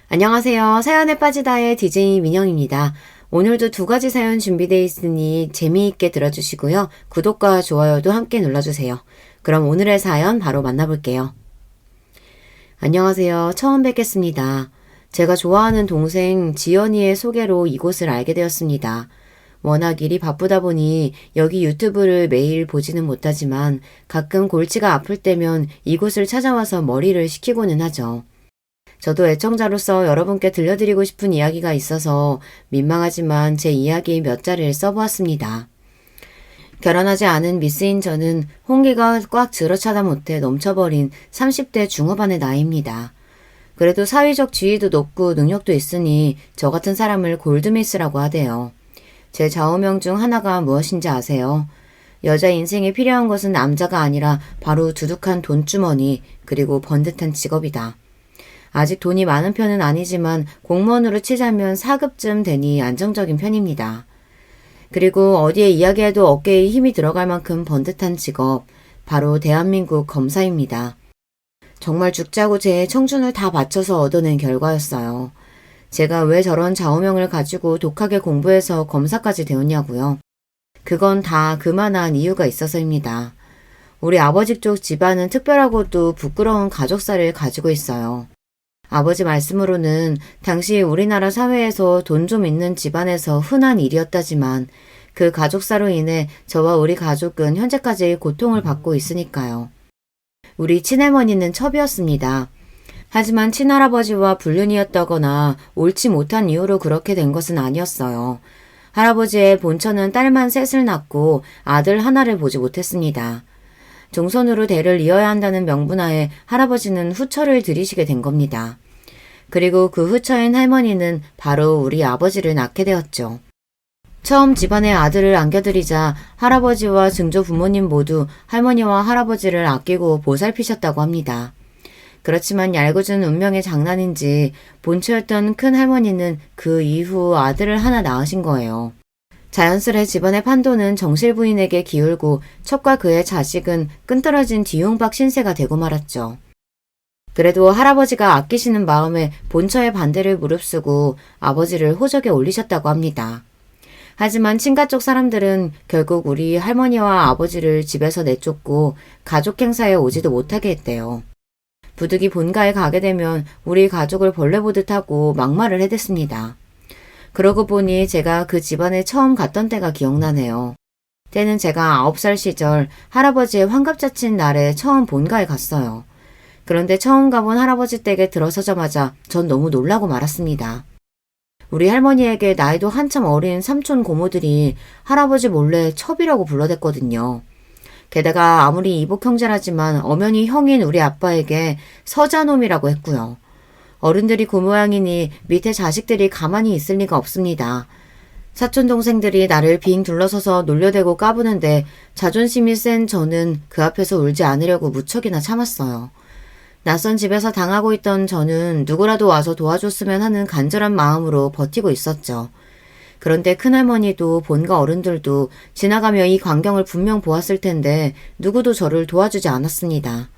안녕하세요. 사연에 빠지다의 DJ 민영입니다. 오늘도 두 가지 사연 준비되어 있으니 재미있게 들어주시고요. 구독과 좋아요도 함께 눌러주세요. 그럼 오늘의 사연 바로 만나볼게요. 안녕하세요. 처음 뵙겠습니다. 제가 좋아하는 동생 지연이의 소개로 이곳을 알게 되었습니다. 워낙 일이 바쁘다 보니 여기 유튜브를 매일 보지는 못하지만 가끔 골치가 아플 때면 이곳을 찾아와서 머리를 식히고는 하죠. 저도 애청자로서 여러분께 들려드리고 싶은 이야기가 있어서 민망하지만 제 이야기 몇 자리를 써보았습니다. 결혼하지 않은 미스인 저는 홍기가 꽉 들어차다 못해 넘쳐버린 30대 중후반의 나이입니다. 그래도 사회적 지위도 높고 능력도 있으니 저 같은 사람을 골드미스라고 하대요. 제 좌우명 중 하나가 무엇인지 아세요? 여자 인생에 필요한 것은 남자가 아니라 바로 두둑한 돈주머니 그리고 번듯한 직업이다. 아직 돈이 많은 편은 아니지만 공무원으로 치자면 4급쯤 되니 안정적인 편입니다. 그리고 어디에 이야기해도 어깨에 힘이 들어갈 만큼 번듯한 직업, 바로 대한민국 검사입니다. 정말 죽자고 제 청춘을 다 바쳐서 얻어낸 결과였어요. 제가 왜 저런 좌우명을 가지고 독하게 공부해서 검사까지 되었냐고요. 그건 다 그만한 이유가 있어서입니다. 우리 아버지 쪽 집안은 특별하고도 부끄러운 가족사를 가지고 있어요. 아버지 말씀으로는 당시 우리나라 사회에서 돈 좀 있는 집안에서 흔한 일이었다지만 그 가족사로 인해 저와 우리 가족은 현재까지 고통을 받고 있으니까요. 우리 친할머니는 첩이었습니다. 하지만 친할아버지와 불륜이었다거나 옳지 못한 이유로 그렇게 된 것은 아니었어요. 할아버지의 본처는 딸만 셋을 낳고 아들 하나를 보지 못했습니다. 종손으로 대를 이어야 한다는 명분하에 할아버지는 후처를 들이시게 된 겁니다. 그리고 그 후처인 할머니는 바로 우리 아버지를 낳게 되었죠. 처음 집안에 아들을 안겨드리자 할아버지와 증조 부모님 모두 할머니와 할아버지를 아끼고 보살피셨다고 합니다. 그렇지만 얄궂은 운명의 장난인지 본처였던 큰 할머니는 그 이후 아들을 하나 낳으신 거예요. 자연스레 집안의 판도는 정실 부인에게 기울고 첩과 그의 자식은 끈떨어진 뒤용박 신세가 되고 말았죠. 그래도 할아버지가 아끼시는 마음에 본처의 반대를 무릅쓰고 아버지를 호적에 올리셨다고 합니다. 하지만 친가 쪽 사람들은 결국 우리 할머니와 아버지를 집에서 내쫓고 가족 행사에 오지도 못하게 했대요. 부득이 본가에 가게 되면 우리 가족을 벌레 보듯 하고 막말을 해댔습니다. 그러고 보니 제가 그 집안에 처음 갔던 때가 기억나네요. 때는 제가 9살 시절 할아버지의 환갑자친 날에 처음 본가에 갔어요. 그런데 처음 가본 할아버지 댁에 들어서자마자 전 너무 놀라고 말았습니다. 우리 할머니에게 나이도 한참 어린 삼촌 고모들이 할아버지 몰래 첩이라고 불러댔거든요. 게다가 아무리 이복 형제라지만 엄연히 형인 우리 아빠에게 서자놈이라고 했고요. 어른들이 그 모양이니 밑에 자식들이 가만히 있을 리가 없습니다. 사촌 동생들이 나를 빙 둘러서서 놀려대고 까부는데 자존심이 센 저는 그 앞에서 울지 않으려고 무척이나 참았어요. 낯선 집에서 당하고 있던 저는 누구라도 와서 도와줬으면 하는 간절한 마음으로 버티고 있었죠. 그런데 큰할머니도 본가 어른들도 지나가며 이 광경을 분명 보았을 텐데 누구도 저를 도와주지 않았습니다.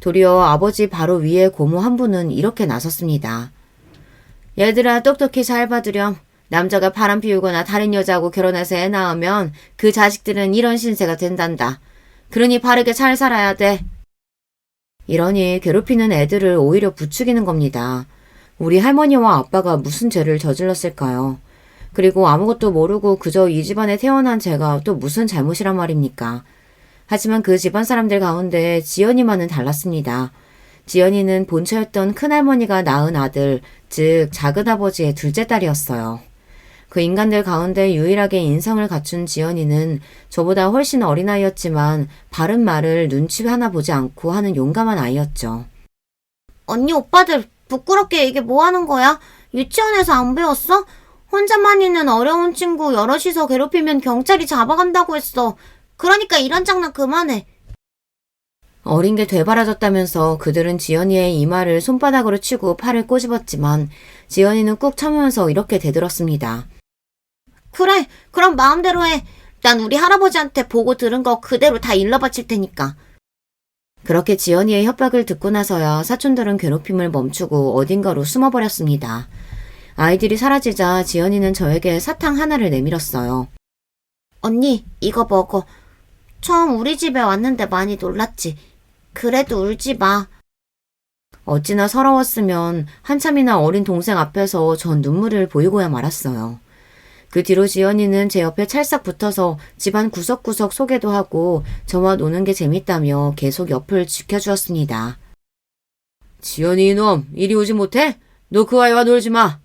도리어 아버지 바로 위에 고모 한 분은 이렇게 나섰습니다. 얘들아 똑똑히 잘 봐두렴. 남자가 바람 피우거나 다른 여자하고 결혼해서 애 낳으면 그 자식들은 이런 신세가 된단다. 그러니 바르게 잘 살아야 돼. 이러니 괴롭히는 애들을 오히려 부추기는 겁니다. 우리 할머니와 아빠가 무슨 죄를 저질렀을까요? 그리고 아무것도 모르고 그저 이 집안에 태어난 제가 또 무슨 잘못이란 말입니까? 하지만 그 집안 사람들 가운데 지연이만은 달랐습니다. 지연이는 본처였던 큰할머니가 낳은 아들, 즉 작은아버지의 둘째 딸이었어요. 그 인간들 가운데 유일하게 인성을 갖춘 지연이는 저보다 훨씬 어린아이였지만 바른 말을 눈치 하나 보지 않고 하는 용감한 아이였죠. 언니 오빠들 부끄럽게 이게 뭐 하는 거야? 유치원에서 안 배웠어? 혼자만 있는 어려운 친구 여럿이서 괴롭히면 경찰이 잡아간다고 했어. 그러니까 이런 장난 그만해. 어린 게 되바라졌다면서 그들은 지연이의 이마를 손바닥으로 치고 팔을 꼬집었지만 지연이는 꾹 참으면서 이렇게 대들었습니다. 그래, 그럼 마음대로 해. 난 우리 할아버지한테 보고 들은 거 그대로 다 일러 바칠 테니까. 그렇게 지연이의 협박을 듣고 나서야 사촌들은 괴롭힘을 멈추고 어딘가로 숨어버렸습니다. 아이들이 사라지자 지연이는 저에게 사탕 하나를 내밀었어요. 언니, 이거 먹어. 처음 우리 집에 왔는데 많이 놀랐지. 그래도 울지 마. 어찌나 서러웠으면 한참이나 어린 동생 앞에서 전 눈물을 보이고야 말았어요. 그 뒤로 지연이는 제 옆에 찰싹 붙어서 집안 구석구석 소개도 하고 저와 노는 게 재밌다며 계속 옆을 지켜주었습니다. 지연이 이놈, 이리 오지 못해? 너 그 아이와 놀지 마.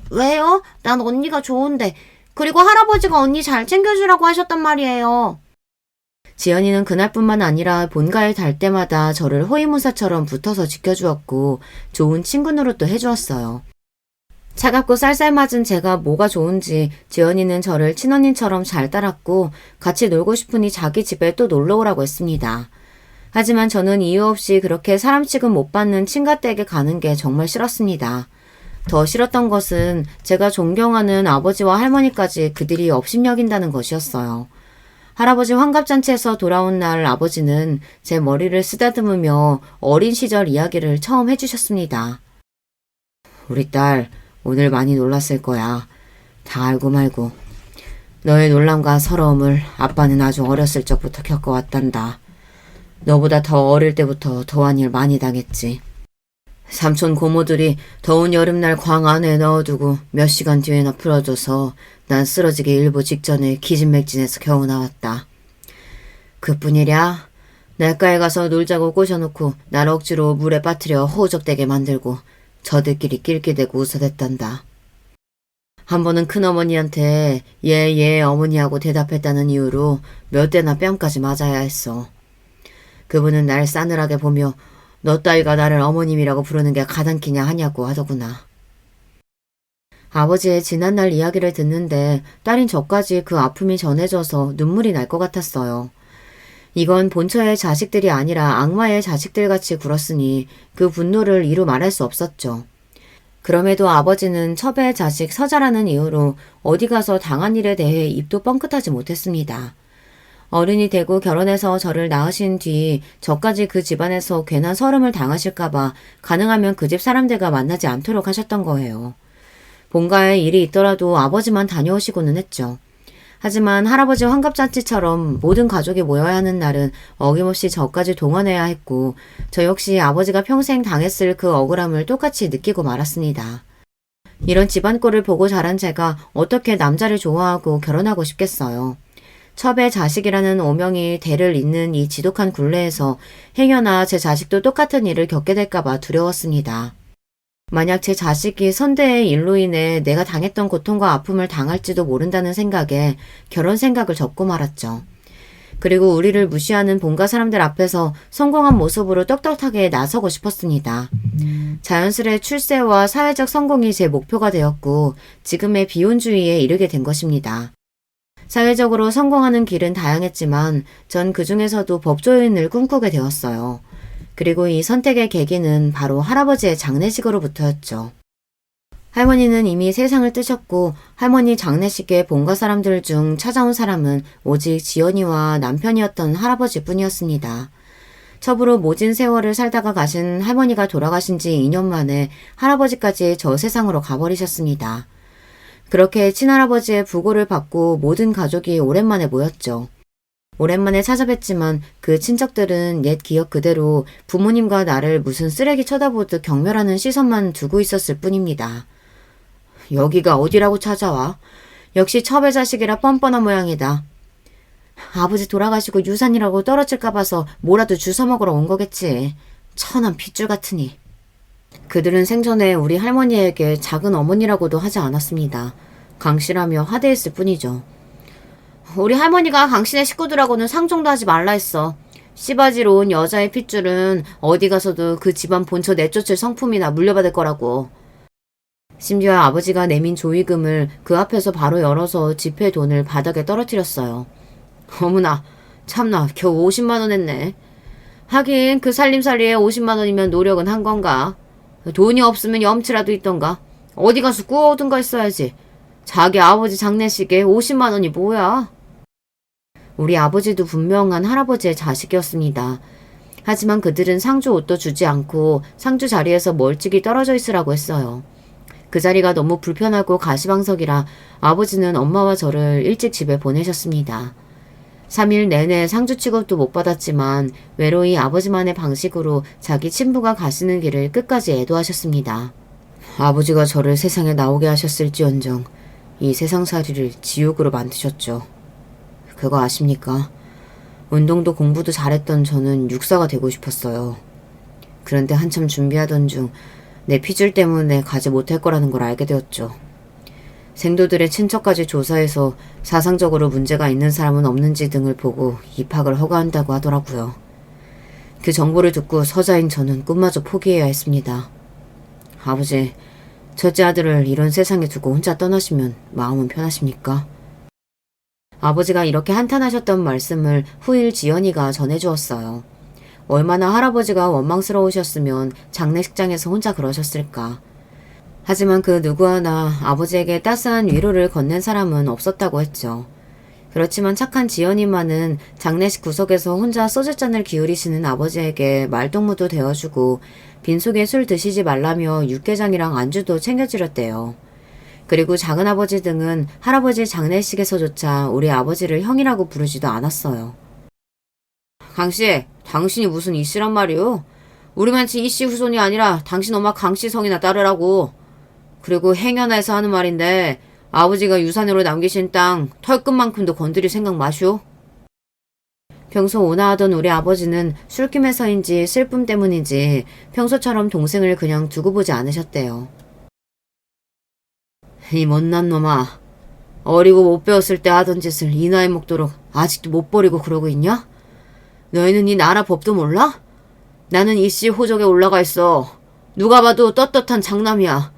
왜요? 난 언니가 좋은데. 그리고 할아버지가 언니 잘 챙겨주라고 하셨단 말이에요. 지연이는 그날뿐만 아니라 본가에 달 때마다 저를 호위무사처럼 붙어서 지켜주었고 좋은 친구 노릇도 해주었어요. 차갑고 쌀쌀맞은 제가 뭐가 좋은지 지연이는 저를 친언니처럼 잘 따랐고 같이 놀고 싶으니 자기 집에 또 놀러 오라고 했습니다. 하지만 저는 이유 없이 그렇게 사람 취급 못 받는 친가댁에 가는 게 정말 싫었습니다. 더 싫었던 것은 제가 존경하는 아버지와 할머니까지 그들이 업신여긴다는 것이었어요. 할아버지 환갑잔치에서 돌아온 날 아버지는 제 머리를 쓰다듬으며 어린 시절 이야기를 처음 해주셨습니다. 우리 딸 오늘 많이 놀랐을 거야. 다 알고 말고. 너의 놀람과 서러움을 아빠는 아주 어렸을 적부터 겪어왔단다. 너보다 더 어릴 때부터 더한 일 많이 당했지. 삼촌 고모들이 더운 여름날 광 안에 넣어두고 몇 시간 뒤에나 풀어줘서 난 쓰러지기 일보 직전에 기진맥진해서 겨우 나왔다. 그뿐이랴. 냇가에 가서 놀자고 꼬셔놓고 날 억지로 물에 빠뜨려 호적되게 만들고 저들끼리 낄낄대고 웃어댔단다. 한 번은 큰어머니한테 예 어머니하고 대답했다는 이유로 몇 대나 뺨까지 맞아야 했어. 그분은 날 싸늘하게 보며 너 따위가 나를 어머님이라고 부르는 게 가당키냐 하냐고 하더구나. 아버지의 지난날 이야기를 듣는데 딸인 저까지 그 아픔이 전해져서 눈물이 날 것 같았어요. 이건 본처의 자식들이 아니라 악마의 자식들같이 굴었으니 그 분노를 이루 말할 수 없었죠. 그럼에도 아버지는 첩의 자식 서자라는 이유로 어디 가서 당한 일에 대해 입도 뻥끗하지 못했습니다. 어른이 되고 결혼해서 저를 낳으신 뒤 저까지 그 집안에서 괜한 서름을 당하실까봐 가능하면 그 집 사람들과 만나지 않도록 하셨던 거예요. 본가에 일이 있더라도 아버지만 다녀오시고는 했죠. 하지만 할아버지 환갑잔치처럼 모든 가족이 모여야 하는 날은 어김없이 저까지 동원해야 했고 저 역시 아버지가 평생 당했을 그 억울함을 똑같이 느끼고 말았습니다. 이런 집안꼴을 보고 자란 제가 어떻게 남자를 좋아하고 결혼하고 싶겠어요. 첩의 자식이라는 오명이 대를 잇는 이 지독한 굴레에서 행여나 제 자식도 똑같은 일을 겪게 될까봐 두려웠습니다. 만약 제 자식이 선대의 일로 인해 내가 당했던 고통과 아픔을 당할지도 모른다는 생각에 결혼 생각을 접고 말았죠. 그리고 우리를 무시하는 본가 사람들 앞에서 성공한 모습으로 떳떳하게 나서고 싶었습니다. 자연스레 출세와 사회적 성공이 제 목표가 되었고 지금의 비혼주의에 이르게 된 것입니다. 사회적으로 성공하는 길은 다양했지만 전 그중에서도 법조인을 꿈꾸게 되었어요. 그리고 이 선택의 계기는 바로 할아버지의 장례식으로부터였죠. 할머니는 이미 세상을 뜨셨고 할머니 장례식에 본가 사람들 중 찾아온 사람은 오직 지연이와 남편이었던 할아버지뿐이었습니다. 첩으로 모진 세월을 살다가 가신 할머니가 돌아가신 지 2년 만에 할아버지까지 저 세상으로 가버리셨습니다. 그렇게 친할아버지의 부고를 받고 모든 가족이 오랜만에 모였죠. 오랜만에 찾아뵀지만 그 친척들은 옛 기억 그대로 부모님과 나를 무슨 쓰레기 쳐다보듯 경멸하는 시선만 두고 있었을 뿐입니다. 여기가 어디라고 찾아와? 역시 첩의 자식이라 뻔뻔한 모양이다. 아버지 돌아가시고 유산이라고 떨어질까 봐서 뭐라도 주워 먹으러 온 거겠지. 천한 핏줄 같으니. 그들은 생전에 우리 할머니에게 작은 어머니라고도 하지 않았습니다. 강씨라며 하대했을 뿐이죠. 우리 할머니가 강씨네 식구들하고는 상종도 하지 말라 했어. 씨바지로 온 여자의 핏줄은 어디 가서도 그 집안 본처 내쫓을 성품이나 물려받을 거라고. 심지어 아버지가 내민 조의금을 그 앞에서 바로 열어서 지폐 돈을 바닥에 떨어뜨렸어요. 어머나, 참나 겨우 50만 원 했네. 하긴 그 살림살이에 50만 원이면 노력은 한 건가. 돈이 없으면 염치라도 있던가. 어디 가서 구워오든가 했어야지. 자기 아버지 장례식에 50만 원이 뭐야. 우리 아버지도 분명한 할아버지의 자식이었습니다. 하지만 그들은 상주 옷도 주지 않고 상주 자리에서 멀찍이 떨어져 있으라고 했어요. 그 자리가 너무 불편하고 가시방석이라 아버지는 엄마와 저를 일찍 집에 보내셨습니다. 3일 내내 상주 취급도 못 받았지만 외로이 아버지만의 방식으로 자기 친부가 가시는 길을 끝까지 애도하셨습니다. 아버지가 저를 세상에 나오게 하셨을지언정 이 세상살이를 지옥으로 만드셨죠. 그거 아십니까? 운동도 공부도 잘했던 저는 육사가 되고 싶었어요. 그런데 한참 준비하던 중 내 피줄 때문에 가지 못할 거라는 걸 알게 되었죠. 생도들의 친척까지 조사해서 사상적으로 문제가 있는 사람은 없는지 등을 보고 입학을 허가한다고 하더라고요. 그 정보를 듣고 서자인 저는 꿈마저 포기해야 했습니다. 아버지, 첫째 아들을 이런 세상에 두고 혼자 떠나시면 마음은 편하십니까? 아버지가 이렇게 한탄하셨던 말씀을 후일 지연이가 전해주었어요. 얼마나 할아버지가 원망스러우셨으면 장례식장에서 혼자 그러셨을까. 하지만 그 누구 하나 아버지에게 따스한 위로를 건넨 사람은 없었다고 했죠. 그렇지만 착한 지연이만은 장례식 구석에서 혼자 소주잔을 기울이시는 아버지에게 말동무도 되어주고 빈속에 술 드시지 말라며 육개장이랑 안주도 챙겨드렸대요. 그리고 작은아버지 등은 할아버지 장례식에서조차 우리 아버지를 형이라고 부르지도 않았어요. 강씨, 당신이 무슨 이씨란 말이오? 우리만치 이씨 후손이 아니라 당신 엄마 강씨 성이나 따르라고. 그리고 행여나에서 하는 말인데 아버지가 유산으로 남기신 땅 털끝만큼도 건드릴 생각 마시오. 평소 온화하던 우리 아버지는 술김에서인지 슬픔 때문인지 평소처럼 동생을 그냥 두고 보지 않으셨대요. 이 못난 놈아, 어리고 못 배웠을 때 하던 짓을 이 나이 먹도록 아직도 못 버리고 그러고 있냐? 너희는 이 나라 법도 몰라? 나는 이씨 호적에 올라가 있어. 누가 봐도 떳떳한 장남이야.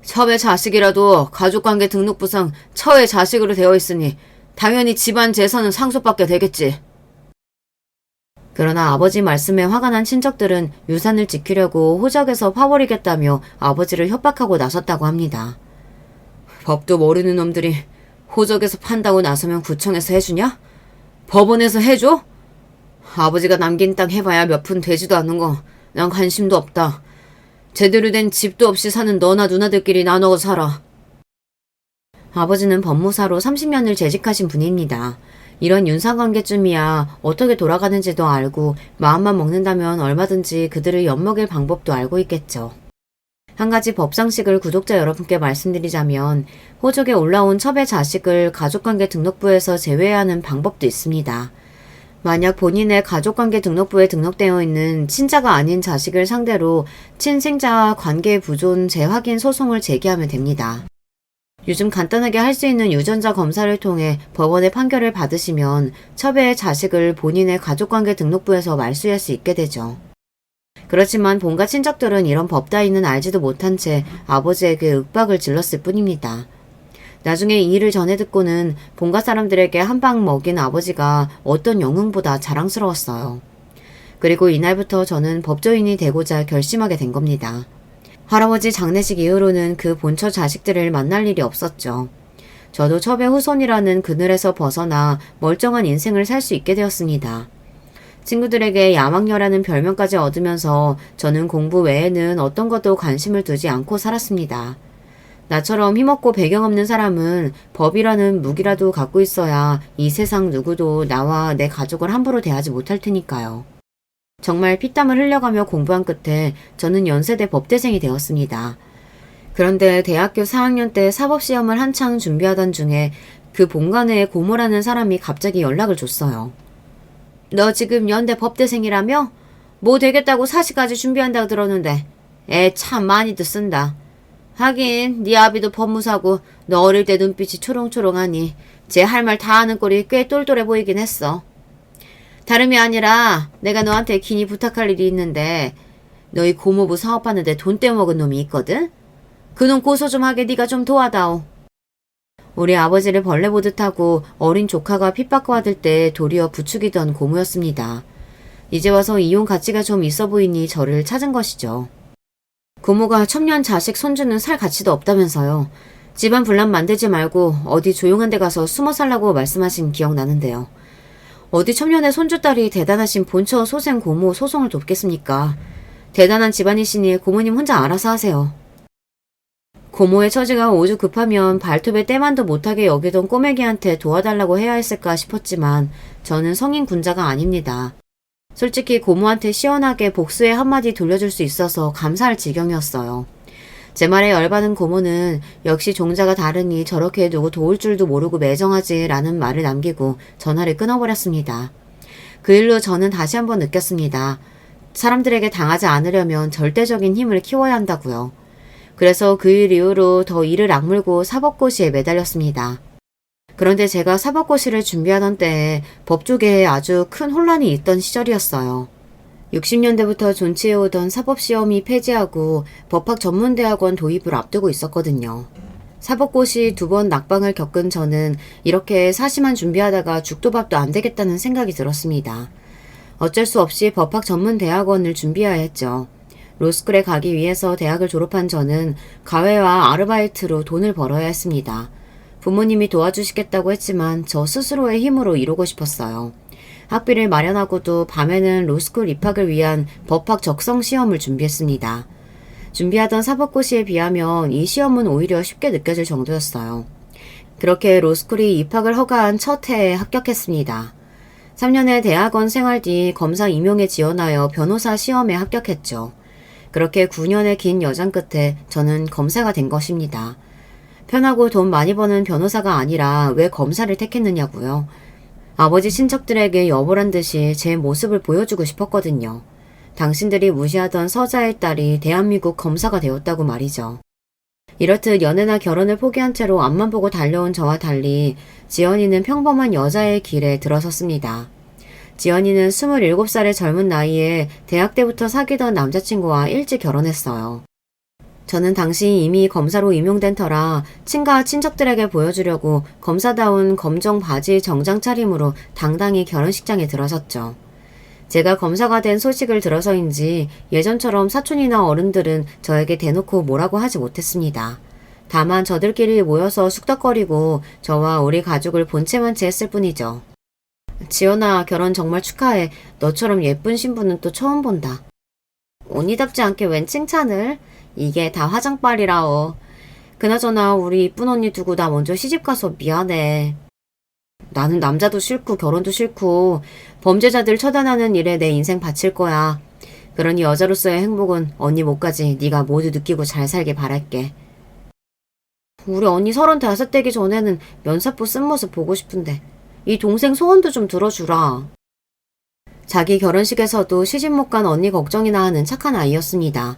첩의 자식이라도 가족관계 등록부상 처의 자식으로 되어 있으니 당연히 집안 재산은 상속받게 되겠지. 그러나 아버지 말씀에 화가 난 친척들은 유산을 지키려고 호적에서 파버리겠다며 아버지를 협박하고 나섰다고 합니다. 법도 모르는 놈들이 호적에서 판다고 나서면 구청에서 해주냐? 법원에서 해줘? 아버지가 남긴 땅 해봐야 몇 푼 되지도 않는 거 난 관심도 없다. 제대로 된 집도 없이 사는 너나 누나들끼리 나눠 살아. 아버지는 법무사로 30년을 재직하신 분입니다. 이런 윤사관계쯤이야 어떻게 돌아가는지도 알고 마음만 먹는다면 얼마든지 그들을 엿먹일 방법도 알고 있겠죠. 한 가지 법상식을 구독자 여러분께 말씀드리자면 호적에 올라온 첩의 자식을 가족관계 등록부에서 제외해야 하는 방법도 있습니다. 만약 본인의 가족관계 등록부에 등록되어 있는 친자가 아닌 자식을 상대로 친생자 관계 부존 재확인 소송을 제기하면 됩니다. 요즘 간단하게 할 수 있는 유전자 검사를 통해 법원의 판결을 받으시면 첩의 자식을 본인의 가족관계 등록부에서 말소할 수 있게 되죠. 그렇지만 본가 친척들은 이런 법 따위는 알지도 못한 채 아버지에게 윽박을 질렀을 뿐입니다. 나중에 이 일을 전해 듣고는 본가 사람들에게 한 방 먹인 아버지가 어떤 영웅보다 자랑스러웠어요. 그리고 이날부터 저는 법조인이 되고자 결심하게 된 겁니다. 할아버지 장례식 이후로는 그 본처 자식들을 만날 일이 없었죠. 저도 첩의 후손이라는 그늘에서 벗어나 멀쩡한 인생을 살 수 있게 되었습니다. 친구들에게 야망녀라는 별명까지 얻으면서 저는 공부 외에는 어떤 것도 관심을 두지 않고 살았습니다. 나처럼 힘없고 배경 없는 사람은 법이라는 무기라도 갖고 있어야 이 세상 누구도 나와 내 가족을 함부로 대하지 못할 테니까요. 정말 피땀을 흘려가며 공부한 끝에 저는 연세대 법대생이 되었습니다. 그런데 대학교 4학년 때 사법시험을 한창 준비하던 중에 그 본관의 고모라는 사람이 갑자기 연락을 줬어요. 너 지금 연대 법대생이라며? 뭐 되겠다고 사시까지 준비한다고 들었는데 애 참 많이도 쓴다. 하긴 네 아비도 법무사고 너 어릴 때 눈빛이 초롱초롱하니 쟤 할 말 다 아는 꼴이 꽤 똘똘해 보이긴 했어. 다름이 아니라 내가 너한테 긴히 부탁할 일이 있는데 너희 고모부 사업하는데 돈 떼먹은 놈이 있거든? 그놈 고소 좀 하게 네가 좀 도와다오. 우리 아버지를 벌레 보듯 하고 어린 조카가 핍박받을 때 도리어 부추기던 고모였습니다. 이제 와서 이혼 가치가 좀 있어 보이니 저를 찾은 것이죠. 고모가 첩년 자식 손주는 살 가치도 없다면서요. 집안 분란 만들지 말고 어디 조용한 데 가서 숨어 살라고 말씀하신 기억 나는데요. 어디 첨년의 손주딸이 대단하신 본처 소생 고모 소송을 돕겠습니까? 대단한 집안이시니 고모님 혼자 알아서 하세요. 고모의 처지가 오죽 급하면 발톱에 때만도 못하게 여기던 꼬매기한테 도와달라고 해야 했을까 싶었지만 저는 성인 군자가 아닙니다. 솔직히 고모한테 시원하게 복수의 한마디 돌려줄 수 있어서 감사할 지경이었어요. 제 말에 열받은 고모는 역시 종자가 다르니 저렇게 누구 도울 줄도 모르고 매정하지 라는 말을 남기고 전화를 끊어버렸습니다. 그 일로 저는 다시 한번 느꼈습니다. 사람들에게 당하지 않으려면 절대적인 힘을 키워야 한다고요. 그래서 그 일 이후로 더 이를 악물고 사법고시에 매달렸습니다. 그런데 제가 사법고시를 준비하던 때에 법조계에 아주 큰 혼란이 있던 시절이었어요. 60년대부터 존치해오던 사법시험이 폐지하고 법학전문대학원 도입을 앞두고 있었거든요. 사법고시 2번 낙방을 겪은 저는 이렇게 사시만 준비하다가 죽도 밥도 안 되겠다는 생각이 들었습니다. 어쩔 수 없이 법학전문대학원을 준비해야 했죠. 로스쿨에 가기 위해서 대학을 졸업한 저는 가외와 아르바이트로 돈을 벌어야 했습니다. 부모님이 도와주시겠다고 했지만 저 스스로의 힘으로 이루고 싶었어요. 학비를 마련하고도 밤에는 로스쿨 입학을 위한 법학 적성 시험을 준비했습니다. 준비하던 사법고시에 비하면 이 시험은 오히려 쉽게 느껴질 정도였어요. 그렇게 로스쿨이 입학을 허가한 첫 해에 합격했습니다. 3년의 대학원 생활 뒤 검사 임용에 지원하여 변호사 시험에 합격했죠. 그렇게 9년의 긴 여정 끝에 저는 검사가 된 것입니다. 편하고 돈 많이 버는 변호사가 아니라 왜 검사를 택했느냐고요. 아버지 친척들에게 여보란 듯이 제 모습을 보여주고 싶었거든요. 당신들이 무시하던 서자의 딸이 대한민국 검사가 되었다고 말이죠. 이렇듯 연애나 결혼을 포기한 채로 앞만 보고 달려온 저와 달리 지연이는 평범한 여자의 길에 들어섰습니다. 지연이는 27살의 젊은 나이에 대학 때부터 사귀던 남자친구와 일찍 결혼했어요. 저는 당시 이미 검사로 임용된 터라 친가 친척들에게 보여주려고 검사다운 검정 바지 정장 차림으로 당당히 결혼식장에 들어섰죠. 제가 검사가 된 소식을 들어서인지 예전처럼 사촌이나 어른들은 저에게 대놓고 뭐라고 하지 못했습니다. 다만 저들끼리 모여서 쑥덕거리고 저와 우리 가족을 본체만치 했을 뿐이죠. 지연아, 결혼 정말 축하해. 너처럼 예쁜 신부는 또 처음 본다. 언니답지 않게 웬 칭찬을? 이게 다 화장빨이라오. 그나저나 우리 이쁜 언니 두고 나 먼저 시집가서 미안해. 나는 남자도 싫고 결혼도 싫고 범죄자들 처단하는 일에 내 인생 바칠 거야. 그러니 여자로서의 행복은 언니 몫까지 네가 모두 느끼고 잘 살길 바랄게. 우리 언니 35 되기 전에는 면사포 쓴 모습 보고 싶은데 이 동생 소원도 좀 들어주라. 자기 결혼식에서도 시집 못 간 언니 걱정이나 하는 착한 아이였습니다.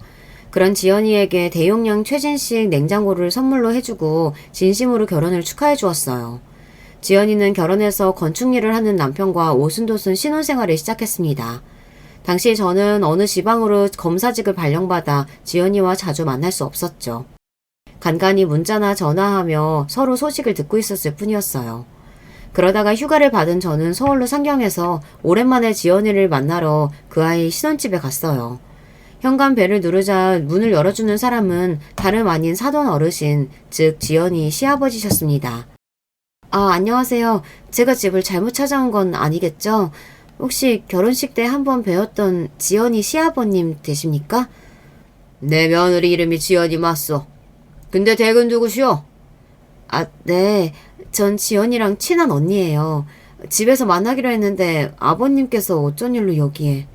그런 지연이에게 대용량 최진식 냉장고를 선물로 해주고 진심으로 결혼을 축하해 주었어요. 지연이는 결혼해서 건축 일을 하는 남편과 오순도순 신혼생활을 시작했습니다. 당시 저는 어느 지방으로 검사직을 발령받아 지연이와 자주 만날 수 없었죠. 간간히 문자나 전화하며 서로 소식을 듣고 있었을 뿐이었어요. 그러다가 휴가를 받은 저는 서울로 상경해서 오랜만에 지연이를 만나러 그 아이 신혼집에 갔어요. 현관 벨을 누르자 문을 열어주는 사람은 다름 아닌 사돈 어르신, 즉 지연이 시아버지셨습니다. 아, 안녕하세요. 제가 집을 잘못 찾아온 건 아니겠죠? 혹시 결혼식 때 한번 뵈었던 지연이 시아버님 되십니까? 내 며느리 이름이 지연이 맞소. 근데 댁은 누구시오? 아, 네. 전 지연이랑 친한 언니예요. 집에서 만나기로 했는데 아버님께서 어쩐 일로 여기에.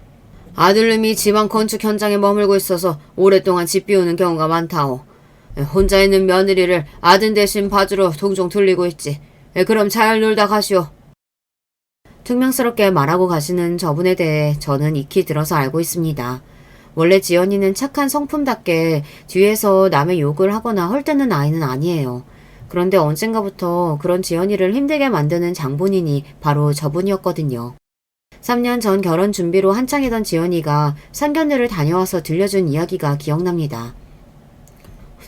아들님이 지방 건축 현장에 머물고 있어서 오랫동안 집 비우는 경우가 많다오. 혼자 있는 며느리를 아들 대신 봐주러 종종 들리고 있지. 그럼 잘 놀다 가시오. 퉁명스럽게 말하고 가시는 저분에 대해 저는 익히 들어서 알고 있습니다. 원래 지연이는 착한 성품답게 뒤에서 남의 욕을 하거나 헐뜯는 아이는 아니에요. 그런데 언젠가부터 그런 지연이를 힘들게 만드는 장본인이 바로 저분이었거든요. 3년 전 결혼 준비로 한창이던 지연이가 상견례를 다녀와서 들려준 이야기가 기억납니다.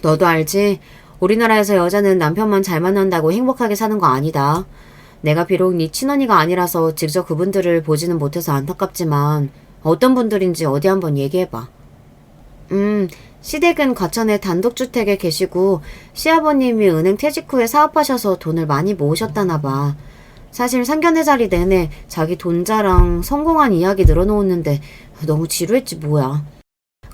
너도 알지? 우리나라에서 여자는 남편만 잘 만난다고 행복하게 사는 거 아니다. 내가 비록 네 친언니가 아니라서 직접 그분들을 보지는 못해서 안타깝지만 어떤 분들인지 어디 한번 얘기해봐. 시댁은 과천의 단독주택에 계시고 시아버님이 은행 퇴직 후에 사업하셔서 돈을 많이 모으셨다나 봐. 사실 상견례 자리 내내 자기 돈 자랑, 성공한 이야기 늘어놓았는데 너무 지루했지 뭐야.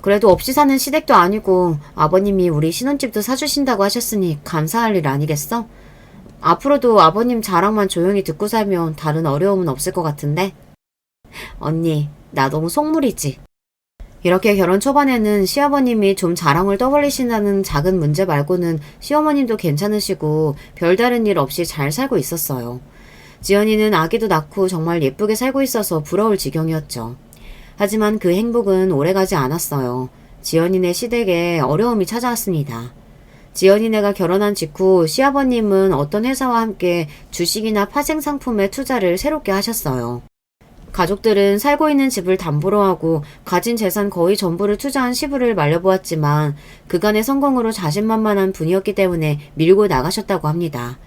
그래도 없이 사는 시댁도 아니고 아버님이 우리 신혼집도 사주신다고 하셨으니 감사할 일 아니겠어? 앞으로도 아버님 자랑만 조용히 듣고 살면 다른 어려움은 없을 것 같은데? 언니, 나 너무 속물이지. 이렇게 결혼 초반에는 시아버님이 좀 자랑을 떠벌리신다는 작은 문제 말고는 시어머님도 괜찮으시고 별다른 일 없이 잘 살고 있었어요. 지연이는 아기도 낳고 정말 예쁘게 살고 있어서 부러울 지경이었죠. 하지만 그 행복은 오래가지 않았어요. 지연이네 시댁에 어려움이 찾아왔습니다. 지연이네가 결혼한 직후 시아버님은 어떤 회사와 함께 주식이나 파생 상품에 투자를 새롭게 하셨어요. 가족들은 살고 있는 집을 담보로 하고 가진 재산 거의 전부를 투자한 시부를 말려보았지만 그간의 성공으로 자신만만한 분이었기 때문에 밀고 나가셨다고 합니다.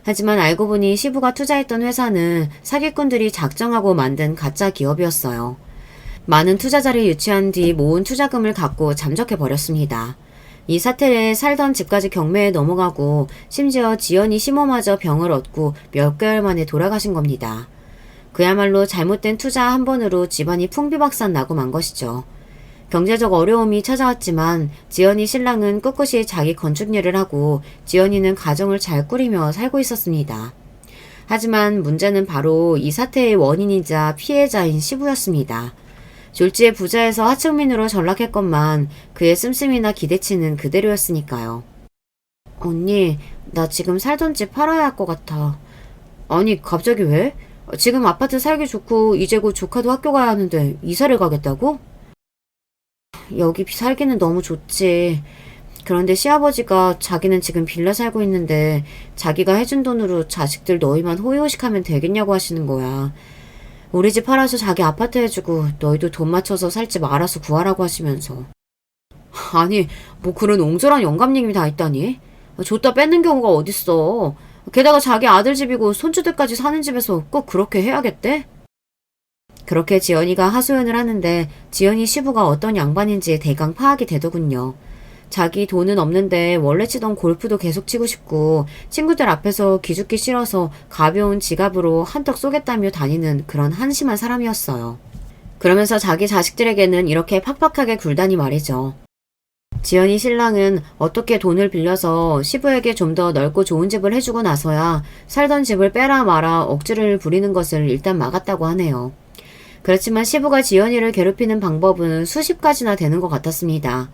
하지만 알고 보니 시부가 투자했던 회사는 사기꾼들이 작정하고 만든 가짜 기업이었어요. 많은 투자자를 유치한 뒤 모은 투자금을 갖고 잠적해버렸습니다. 이 사태에 살던 집까지 경매에 넘어가고 심지어 지연이 시모마저 병을 얻고 몇 개월 만에 돌아가신 겁니다. 그야말로 잘못된 투자 한 번으로 집안이 풍비박산 나고 만 것이죠. 경제적 어려움이 찾아왔지만 지연이 신랑은 꿋꿋이 자기 건축일을 하고 지연이는 가정을 잘 꾸리며 살고 있었습니다. 하지만 문제는 바로 이 사태의 원인이자 피해자인 시부였습니다. 졸지에 부자에서 하층민으로 전락했건만 그의 씀씀이나 기대치는 그대로였으니까요. 언니, 나 지금 살던 집 팔아야 할 것 같아. 아니, 갑자기 왜? 지금 아파트 살기 좋고 이제 곧 조카도 학교 가야 하는데 이사를 가겠다고? 여기 살기는 너무 좋지. 그런데 시아버지가 자기는 지금 빌라 살고 있는데 자기가 해준 돈으로 자식들 너희만 호의호식하면 되겠냐고 하시는 거야. 우리 집 팔아서 자기 아파트 해주고 너희도 돈 맞춰서 살 집 알아서 구하라고 하시면서. 아니, 뭐 그런 옹졸한 영감님이 다 있다니? 줬다 뺏는 경우가 어딨어. 게다가 자기 아들 집이고 손주들까지 사는 집에서 꼭 그렇게 해야겠대? 그렇게 지연이가 하소연을 하는데 지연이 시부가 어떤 양반인지 대강 파악이 되더군요. 자기 돈은 없는데 원래 치던 골프도 계속 치고 싶고 친구들 앞에서 기죽기 싫어서 가벼운 지갑으로 한턱 쏘겠다며 다니는 그런 한심한 사람이었어요. 그러면서 자기 자식들에게는 이렇게 팍팍하게 굴다니 말이죠. 지연이 신랑은 어떻게 돈을 빌려서 시부에게 좀 더 넓고 좋은 집을 해주고 나서야 살던 집을 빼라 마라 억지를 부리는 것을 일단 막았다고 하네요. 그렇지만 시부가 지연이를 괴롭히는 방법은 수십 가지나 되는 것 같았습니다.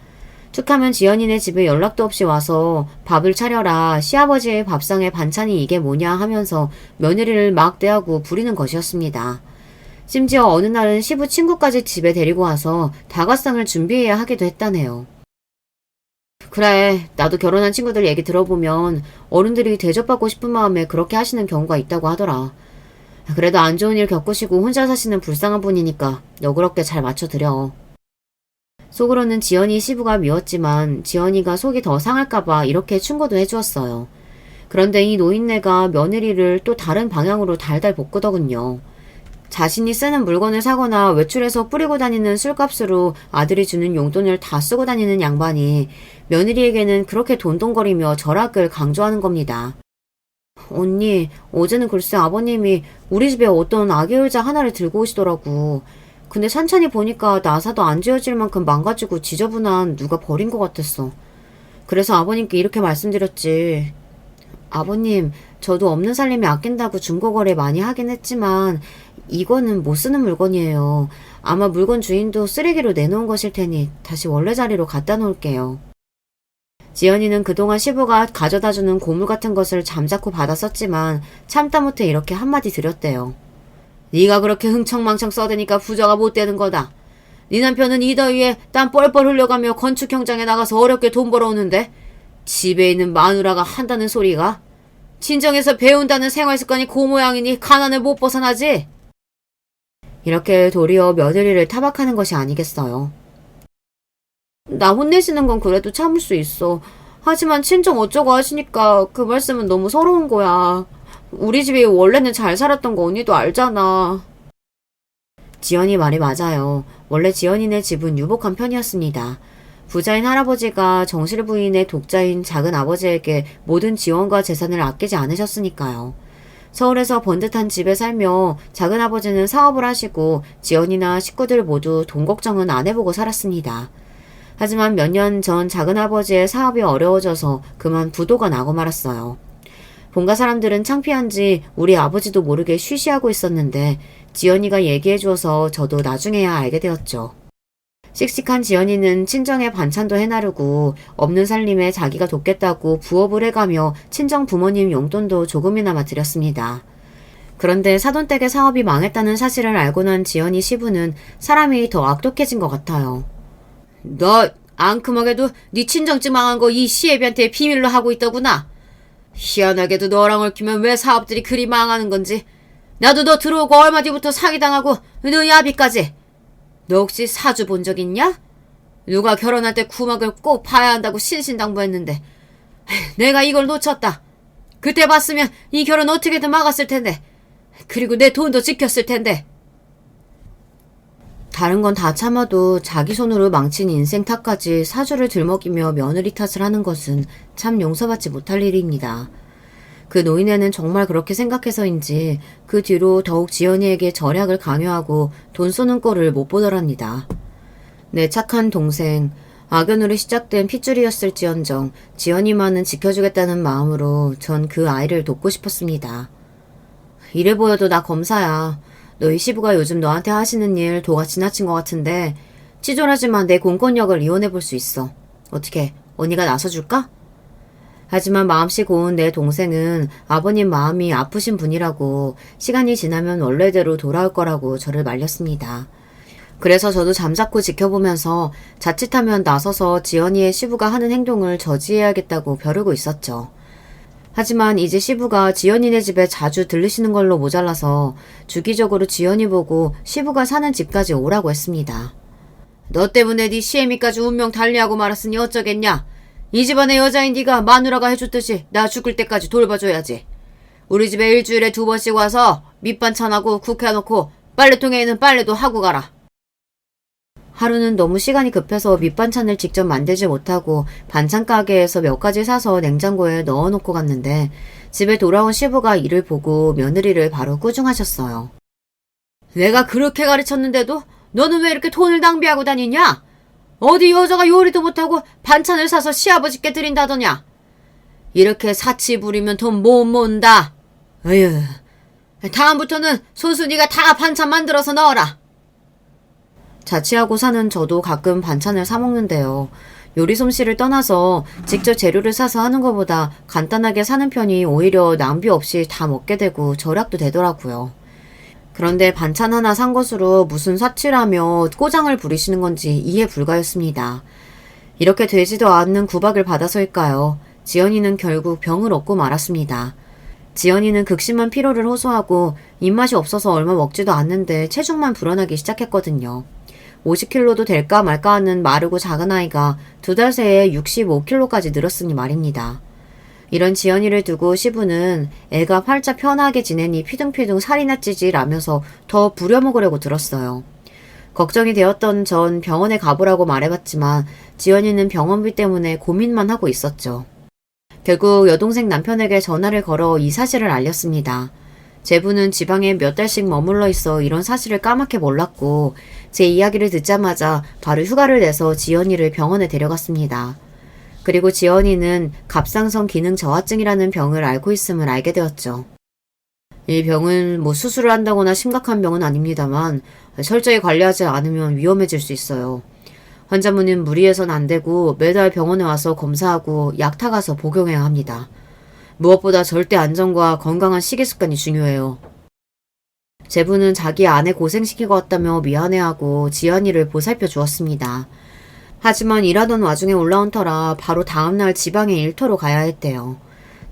툭하면 지연이네 집에 연락도 없이 와서 밥을 차려라, 시아버지의 밥상에 반찬이 이게 뭐냐 하면서 며느리를 막 대하고 부리는 것이었습니다. 심지어 어느 날은 시부 친구까지 집에 데리고 와서 다과상을 준비해야 하기도 했다네요. 그래, 나도 결혼한 친구들 얘기 들어보면 어른들이 대접받고 싶은 마음에 그렇게 하시는 경우가 있다고 하더라. 그래도 안 좋은 일 겪으시고 혼자 사시는 불쌍한 분이니까 너그럽게 잘 맞춰드려. 속으로는 지연이 시부가 미웠지만 지연이가 속이 더 상할까봐 이렇게 충고도 해주었어요. 그런데 이 노인네가 며느리를 또 다른 방향으로 달달 볶으더군요. 자신이 쓰는 물건을 사거나 외출해서 뿌리고 다니는 술값으로 아들이 주는 용돈을 다 쓰고 다니는 양반이 며느리에게는 그렇게 돈돈거리며 절약을 강조하는 겁니다. 언니, 어제는 글쎄 아버님이 우리 집에 어떤 아기 의자 하나를 들고 오시더라고. 근데 찬찬히 보니까 나사도 안 지어질 만큼 망가지고 지저분한 누가 버린 것 같았어. 그래서 아버님께 이렇게 말씀드렸지. 아버님, 저도 없는 살림에 아낀다고 중고거래 많이 하긴 했지만 이거는 못 쓰는 물건이에요. 아마 물건 주인도 쓰레기로 내놓은 것일 테니 다시 원래 자리로 갖다 놓을게요. 지연이는 그동안 시부가 가져다주는 고물 같은 것을 잠자코 받아 썼지만 참다 못해 이렇게 한마디 드렸대요. 네가 그렇게 흥청망청 써대니까 부자가 못 되는 거다. 네 남편은 이 더위에 땀 뻘뻘 흘려가며 건축 현장에 나가서 어렵게 돈 벌어오는데 집에 있는 마누라가 한다는 소리가 친정에서 배운다는 생활습관이 그 모양이니 가난을 못 벗어나지. 이렇게 도리어 며느리를 타박하는 것이 아니겠어요. 나 혼내시는 건 그래도 참을 수 있어. 하지만 친정 어쩌고 하시니까 그 말씀은 너무 서러운 거야. 우리 집이 원래는 잘 살았던 거 언니도 알잖아. 지연이 말이 맞아요. 원래 지연이네 집은 유복한 편이었습니다. 부자인 할아버지가 정실 부인의 독자인 작은 아버지에게 모든 지원과 재산을 아끼지 않으셨으니까요. 서울에서 번듯한 집에 살며 작은아버지는 사업을 하시고 지연이나 식구들 모두 돈 걱정은 안 해보고 살았습니다. 하지만 몇 년 전 작은아버지의 사업이 어려워져서 그만 부도가 나고 말았어요. 본가 사람들은 창피한지 우리 아버지도 모르게 쉬쉬하고 있었는데 지연이가 얘기해줘서 저도 나중에야 알게 되었죠. 씩씩한 지연이는 친정에 반찬도 해나르고 없는 살림에 자기가 돕겠다고 부업을 해가며 친정 부모님 용돈도 조금이나마 드렸습니다. 그런데 사돈댁의 사업이 망했다는 사실을 알고 난 지연이 시부는 사람이 더 악독해진 것 같아요. 너 앙큼하게도 네 친정집 망한 거 이 시애비한테 비밀로 하고 있더구나. 희한하게도 너랑 얽히면 왜 사업들이 그리 망하는 건지. 나도 너 들어오고 얼마 뒤부터 사기당하고 너 야비까지. 너 혹시 사주 본 적 있냐? 누가 결혼할 때 구막을 꼭 봐야 한다고 신신당부했는데 내가 이걸 놓쳤다. 그때 봤으면 이 결혼 어떻게든 막았을 텐데. 그리고 내 돈도 지켰을 텐데. 다른 건 다 참아도 자기 손으로 망친 인생 탓까지 사주를 들먹이며 며느리 탓을 하는 것은 참 용서받지 못할 일입니다. 그 노인네는 정말 그렇게 생각해서인지 그 뒤로 더욱 지연이에게 절약을 강요하고 돈 쏘는 꼴을 못 보더랍니다. 내 착한 동생, 악연으로 시작된 핏줄이었을지언정 지연이만은 지켜주겠다는 마음으로 전 그 아이를 돕고 싶었습니다. 이래 보여도 나 검사야. 너희 시부가 요즘 너한테 하시는 일 도가 지나친 것 같은데 치졸하지만 내 공권력을 이용해 볼 수 있어. 어떻게 언니가 나서줄까? 하지만 마음씨 고운 내 동생은 아버님 마음이 아프신 분이라고 시간이 지나면 원래대로 돌아올 거라고 저를 말렸습니다. 그래서 저도 잠자코 지켜보면서 자칫하면 나서서 지연이의 시부가 하는 행동을 저지해야겠다고 벼르고 있었죠. 하지만 이제 시부가 지연이네 집에 자주 들르시는 걸로 모자라서 주기적으로 지연이 보고 시부가 사는 집까지 오라고 했습니다. 너 때문에 네 시애미까지 운명 달리하고 말았으니 어쩌겠냐. 이 집안의 여자인 네가 마누라가 해줬듯이 나 죽을 때까지 돌봐줘야지. 우리 집에 일주일에 2번씩 와서 밑반찬하고 국 해놓고 빨래통에 있는 빨래도 하고 가라. 하루는 너무 시간이 급해서 밑반찬을 직접 만들지 못하고 반찬 가게에서 몇 가지 사서 냉장고에 넣어놓고 갔는데 집에 돌아온 시부가 이를 보고 며느리를 바로 꾸중하셨어요. 내가 그렇게 가르쳤는데도 너는 왜 이렇게 돈을 낭비하고 다니냐? 어디 여자가 요리도 못하고 반찬을 사서 시아버지께 드린다더냐? 이렇게 사치 부리면 돈 못 모은다. 어휴, 다음부터는 손수 네가 다 반찬 만들어서 넣어라. 자취하고 사는 저도 가끔 반찬을 사 먹는데요. 요리 솜씨를 떠나서 직접 재료를 사서 하는 것보다 간단하게 사는 편이 오히려 낭비 없이 다 먹게 되고 절약도 되더라고요. 그런데 반찬 하나 산 것으로 무슨 사치라며 꼬장을 부리시는 건지 이해 불가였습니다. 이렇게 되지도 않는 구박을 받아서일까요? 지연이는 결국 병을 얻고 말았습니다. 지연이는 극심한 피로를 호소하고 입맛이 없어서 얼마 먹지도 않는데 체중만 불어나기 시작했거든요. 50kg도 될까 말까 하는 마르고 작은 아이가 2달 새에 65kg까지 늘었으니 말입니다. 이런 지연이를 두고 시부는 애가 활짝 편하게 지내니 피둥피둥 살이나 찌지라면서 더 부려먹으려고 들었어요. 걱정이 되었던 전 병원에 가보라고 말해봤지만 지연이는 병원비 때문에 고민만 하고 있었죠. 결국 여동생 남편에게 전화를 걸어 이 사실을 알렸습니다. 제부는 지방에 몇 달씩 머물러 있어 이런 사실을 까맣게 몰랐고 제 이야기를 듣자마자 바로 휴가를 내서 지연이를 병원에 데려갔습니다. 그리고 지연이는 갑상선 기능 저하증이라는 병을 앓고 있음을 알게 되었죠. 이 병은 수술을 한다거나 심각한 병은 아닙니다만 철저히 관리하지 않으면 위험해질 수 있어요. 환자분은 무리해선 안 되고 매달 병원에 와서 검사하고 약 타가서 복용해야 합니다. 무엇보다 절대 안전과 건강한 식이습관이 중요해요. 제부는 자기 아내 고생시키고 왔다며 미안해하고 지연이를 보살펴 주었습니다. 하지만 일하던 와중에 올라온 터라 바로 다음날 지방에 일터로 가야 했대요.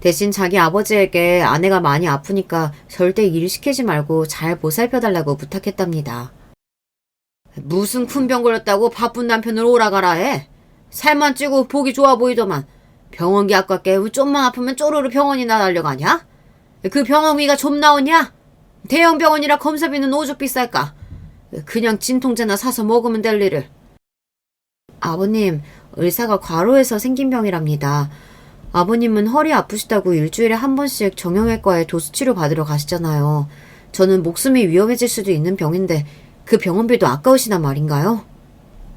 대신 자기 아버지에게 아내가 많이 아프니까 절대 일 시키지 말고 잘 보살펴달라고 부탁했답니다. 무슨 큰 병 걸렸다고 바쁜 남편을 오라가라 해? 살만 찌고 보기 좋아 보이더만 병원비 아깝게 좀만 아프면 쪼르르 병원이나 달려가냐? 그 병원비가 좀 나오냐? 대형 병원이라 검사비는 오죽 비쌀까? 그냥 진통제나 사서 먹으면 될 일을. 아버님, 의사가 과로해서 생긴 병이랍니다. 아버님은 허리 아프시다고 일주일에 한 번씩 정형외과에 도수치료 받으러 가시잖아요. 저는 목숨이 위험해질 수도 있는 병인데 그 병원비도 아까우시단 말인가요?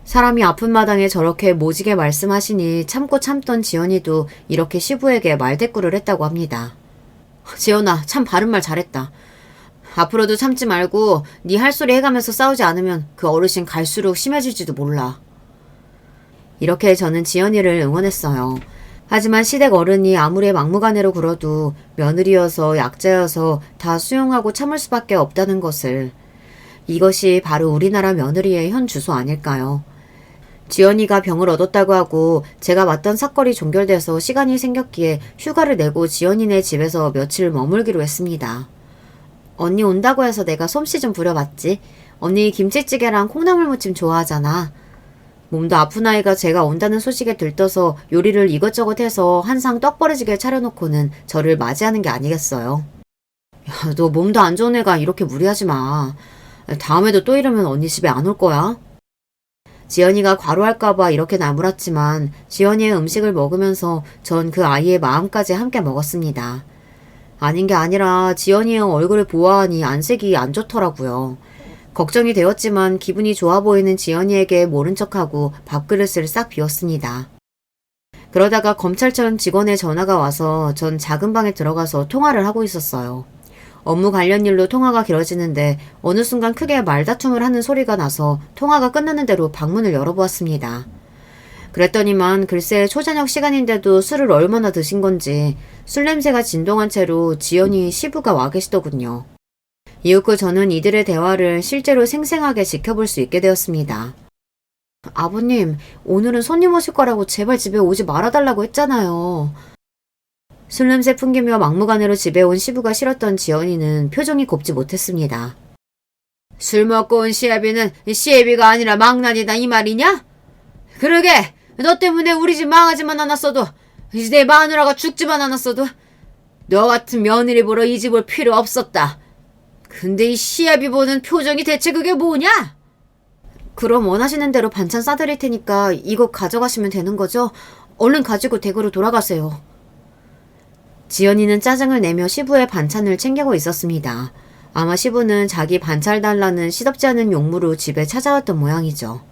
사람이 아픈 마당에 저렇게 모지게 말씀하시니 참고 참던 지연이도 이렇게 시부에게 말대꾸를 했다고 합니다. 지연아, 참 바른 말 잘했다. 앞으로도 참지 말고 네 할 소리 해가면서 싸우지 않으면 그 어르신 갈수록 심해질지도 몰라. 이렇게 저는 지연이를 응원했어요. 하지만 시댁 어른이 아무리 막무가내로 굴어도 며느리여서 약자여서 다 수용하고 참을 수밖에 없다는 것을, 이것이 바로 우리나라 며느리의 현 주소 아닐까요? 지연이가 병을 얻었다고 하고 제가 맡던 사건이 종결돼서 시간이 생겼기에 휴가를 내고 지연이네 집에서 며칠 머물기로 했습니다. 언니 온다고 해서 내가 솜씨 좀 부려봤지. 언니 김치찌개랑 콩나물무침 좋아하잖아. 몸도 아픈 아이가 제가 온다는 소식에 들떠서 요리를 이것저것 해서 한상 떡 버려지게 차려놓고는 저를 맞이하는 게 아니겠어요. 야, 너 몸도 안 좋은 애가 이렇게 무리하지 마. 다음에도 또 이러면 언니 집에 안 올 거야. 지연이가 과로할까봐 이렇게 나무랐지만 지연이의 음식을 먹으면서 전 그 아이의 마음까지 함께 먹었습니다. 아닌 게 아니라 지연이의 얼굴을 보아하니 안색이 안 좋더라고요. 걱정이 되었지만 기분이 좋아 보이는 지연이에게 모른 척하고 밥그릇을 싹 비웠습니다. 그러다가 검찰청 직원의 전화가 와서 전 작은 방에 들어가서 통화를 하고 있었어요. 업무 관련 일로 통화가 길어지는데 어느 순간 크게 말다툼을 하는 소리가 나서 통화가 끝나는 대로 방문을 열어보았습니다. 그랬더니만 글쎄 초저녁 시간인데도 술을 얼마나 드신 건지 술 냄새가 진동한 채로 지연이 시부가 와 계시더군요. 이윽고 저는 이들의 대화를 실제로 생생하게 지켜볼 수 있게 되었습니다. 아버님, 오늘은 손님 오실 거라고 제발 집에 오지 말아달라고 했잖아요. 술 냄새 풍기며 막무가내로 집에 온 시부가 싫었던 지연이는 표정이 곱지 못했습니다. 술 먹고 온 시애비는 시애비가 아니라 망나니다 이 말이냐? 그러게, 너 때문에 우리 집 망하지만 않았어도, 이제 내 마누라가 죽지만 않았어도 너 같은 며느리 보러 이 집 올 필요 없었다. 근데 이 시애비 보는 표정이 대체 그게 뭐냐? 그럼 원하시는 대로 반찬 싸드릴 테니까 이거 가져가시면 되는 거죠? 얼른 가지고 댁으로 돌아가세요. 지연이는 짜증을 내며 시부의 반찬을 챙기고 있었습니다. 아마 시부는 자기 반찬 달라는 시덥지 않은 용무로 집에 찾아왔던 모양이죠.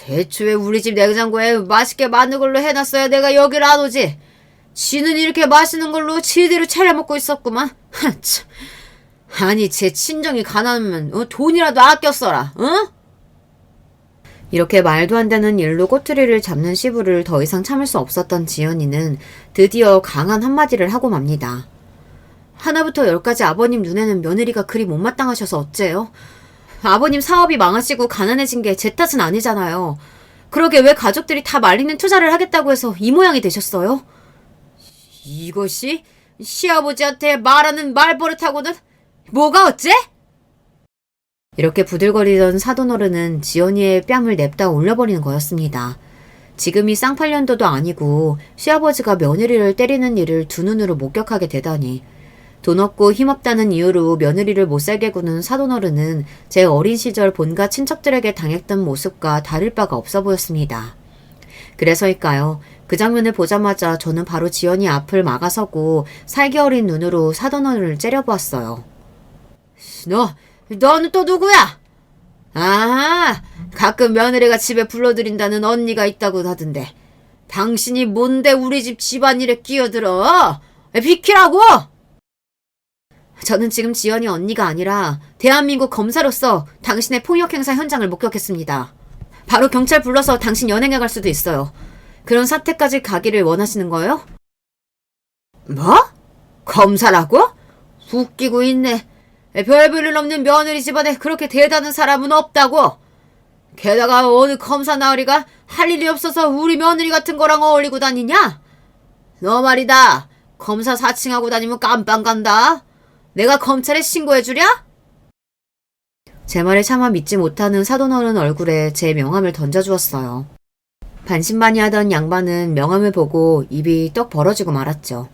애초에 우리 집 냉장고에 맛있게 맞는 걸로 해놨어야 내가 여기를 안 오지. 지는 이렇게 맛있는 걸로 지대로 차려 먹고 있었구만. 참. 아니 제 친정이 가난하면 돈이라도 아껴 써라. 응? 이렇게 말도 안 되는 일로 꼬투리를 잡는 시부를 더 이상 참을 수 없었던 지연이는 드디어 강한 한마디를 하고 맙니다. 하나부터 열까지 아버님 눈에는 며느리가 그리 못마땅하셔서 어째요? 아버님 사업이 망하시고 가난해진 게 제 탓은 아니잖아요. 그러게 왜 가족들이 다 말리는 투자를 하겠다고 해서 이 모양이 되셨어요? 이것이 시아버지한테 말하는 말버릇하고는 뭐가 어째? 이렇게 부들거리던 사돈어른은 지연이의 뺨을 냅다 올려버리는 거였습니다. 지금이 쌍팔년도도 아니고 시아버지가 며느리를 때리는 일을 두 눈으로 목격하게 되다니. 돈 없고 힘없다는 이유로 며느리를 못살게 구는 사돈어른은 제 어린 시절 본가 친척들에게 당했던 모습과 다를 바가 없어 보였습니다. 그래서일까요? 그 장면을 보자마자 저는 바로 지연이 앞을 막아서고 살기 어린 눈으로 사돈어른을 째려보았어요. 너는 또 누구야? 아, 가끔 며느리가 집에 불러들인다는 언니가 있다고 하던데. 당신이 뭔데 우리 집 집안일에 끼어들어? 비키라고! 저는 지금 지연이 언니가 아니라 대한민국 검사로서 당신의 폭력 행사 현장을 목격했습니다. 바로 경찰 불러서 당신 연행해 갈 수도 있어요. 그런 사태까지 가기를 원하시는 거예요? 뭐? 검사라고? 웃기고 있네. 별볼일 없는 며느리 집안에 그렇게 대단한 사람은 없다고. 게다가 어느 검사 나으리가 할 일이 없어서 우리 며느리 같은 거랑 어울리고 다니냐? 너 말이다. 검사 사칭하고 다니면 깜빵 간다. 내가 검찰에 신고해주랴? 제 말을 차마 믿지 못하는 사돈어른 얼굴에 제 명함을 던져주었어요. 반신반의하던 양반은 명함을 보고 입이 떡 벌어지고 말았죠.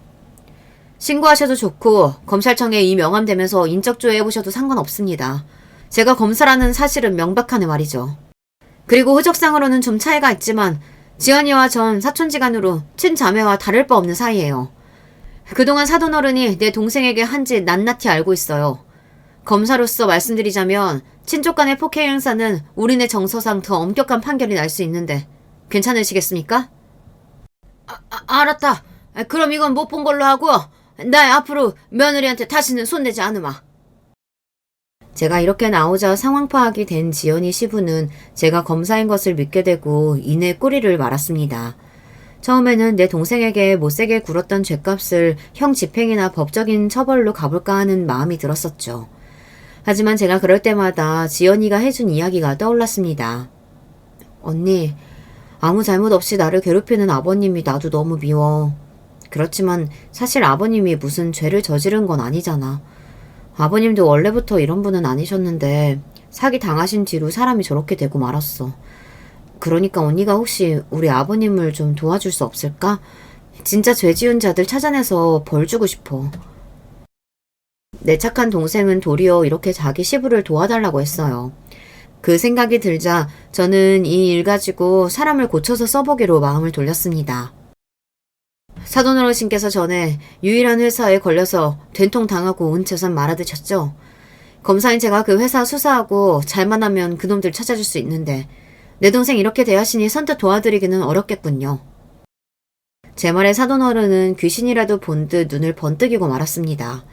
신고하셔도 좋고 검찰청에 이 명함 대면서 인적조회해보셔도 상관없습니다. 제가 검사라는 사실은 명백하네 말이죠. 그리고 호적상으로는 좀 차이가 있지만 지연이와 전 사촌지간으로 친자매와 다를 바 없는 사이예요. 그동안 사돈어른이 내 동생에게 한 짓 낱낱이 알고 있어요. 검사로서 말씀드리자면 친족 간의 폭행 행사는 우리네 정서상 더 엄격한 판결이 날 수 있는데 괜찮으시겠습니까? 알았다. 그럼 이건 못 본 걸로 하고 나 앞으로 며느리한테 다시는 손대지 않으마. 제가 이렇게 나오자 상황 파악이 된 지연이 시부는 제가 검사인 것을 믿게 되고 이내 꼬리를 말았습니다. 처음에는 내 동생에게 못세게 굴었던 죗값을 형 집행이나 법적인 처벌로 가볼까 하는 마음이 들었었죠. 하지만 제가 그럴 때마다 지연이가 해준 이야기가 떠올랐습니다. 언니, 아무 잘못 없이 나를 괴롭히는 아버님이 나도 너무 미워. 그렇지만 사실 아버님이 무슨 죄를 저지른 건 아니잖아. 아버님도 원래부터 이런 분은 아니셨는데 사기 당하신 뒤로 사람이 저렇게 되고 말았어. 그러니까 언니가 혹시 우리 아버님을 좀 도와줄 수 없을까? 진짜 죄 지은 자들 찾아내서 벌 주고 싶어. 내 착한 동생은 도리어 이렇게 자기 시부를 도와달라고 했어요. 그 생각이 들자 저는 이 일 가지고 사람을 고쳐서 써보기로 마음을 돌렸습니다. 사돈어르신께서 전에 유일한 회사에 걸려서 된통 당하고 온 재산 말아드셨죠? 검사인 제가 그 회사 수사하고 잘만 하면 그놈들 찾아줄 수 있는데 내 동생 이렇게 대하시니 선뜻 도와드리기는 어렵겠군요. 제 말에 사돈어른은 귀신이라도 본 듯 눈을 번뜩이고 말았습니다.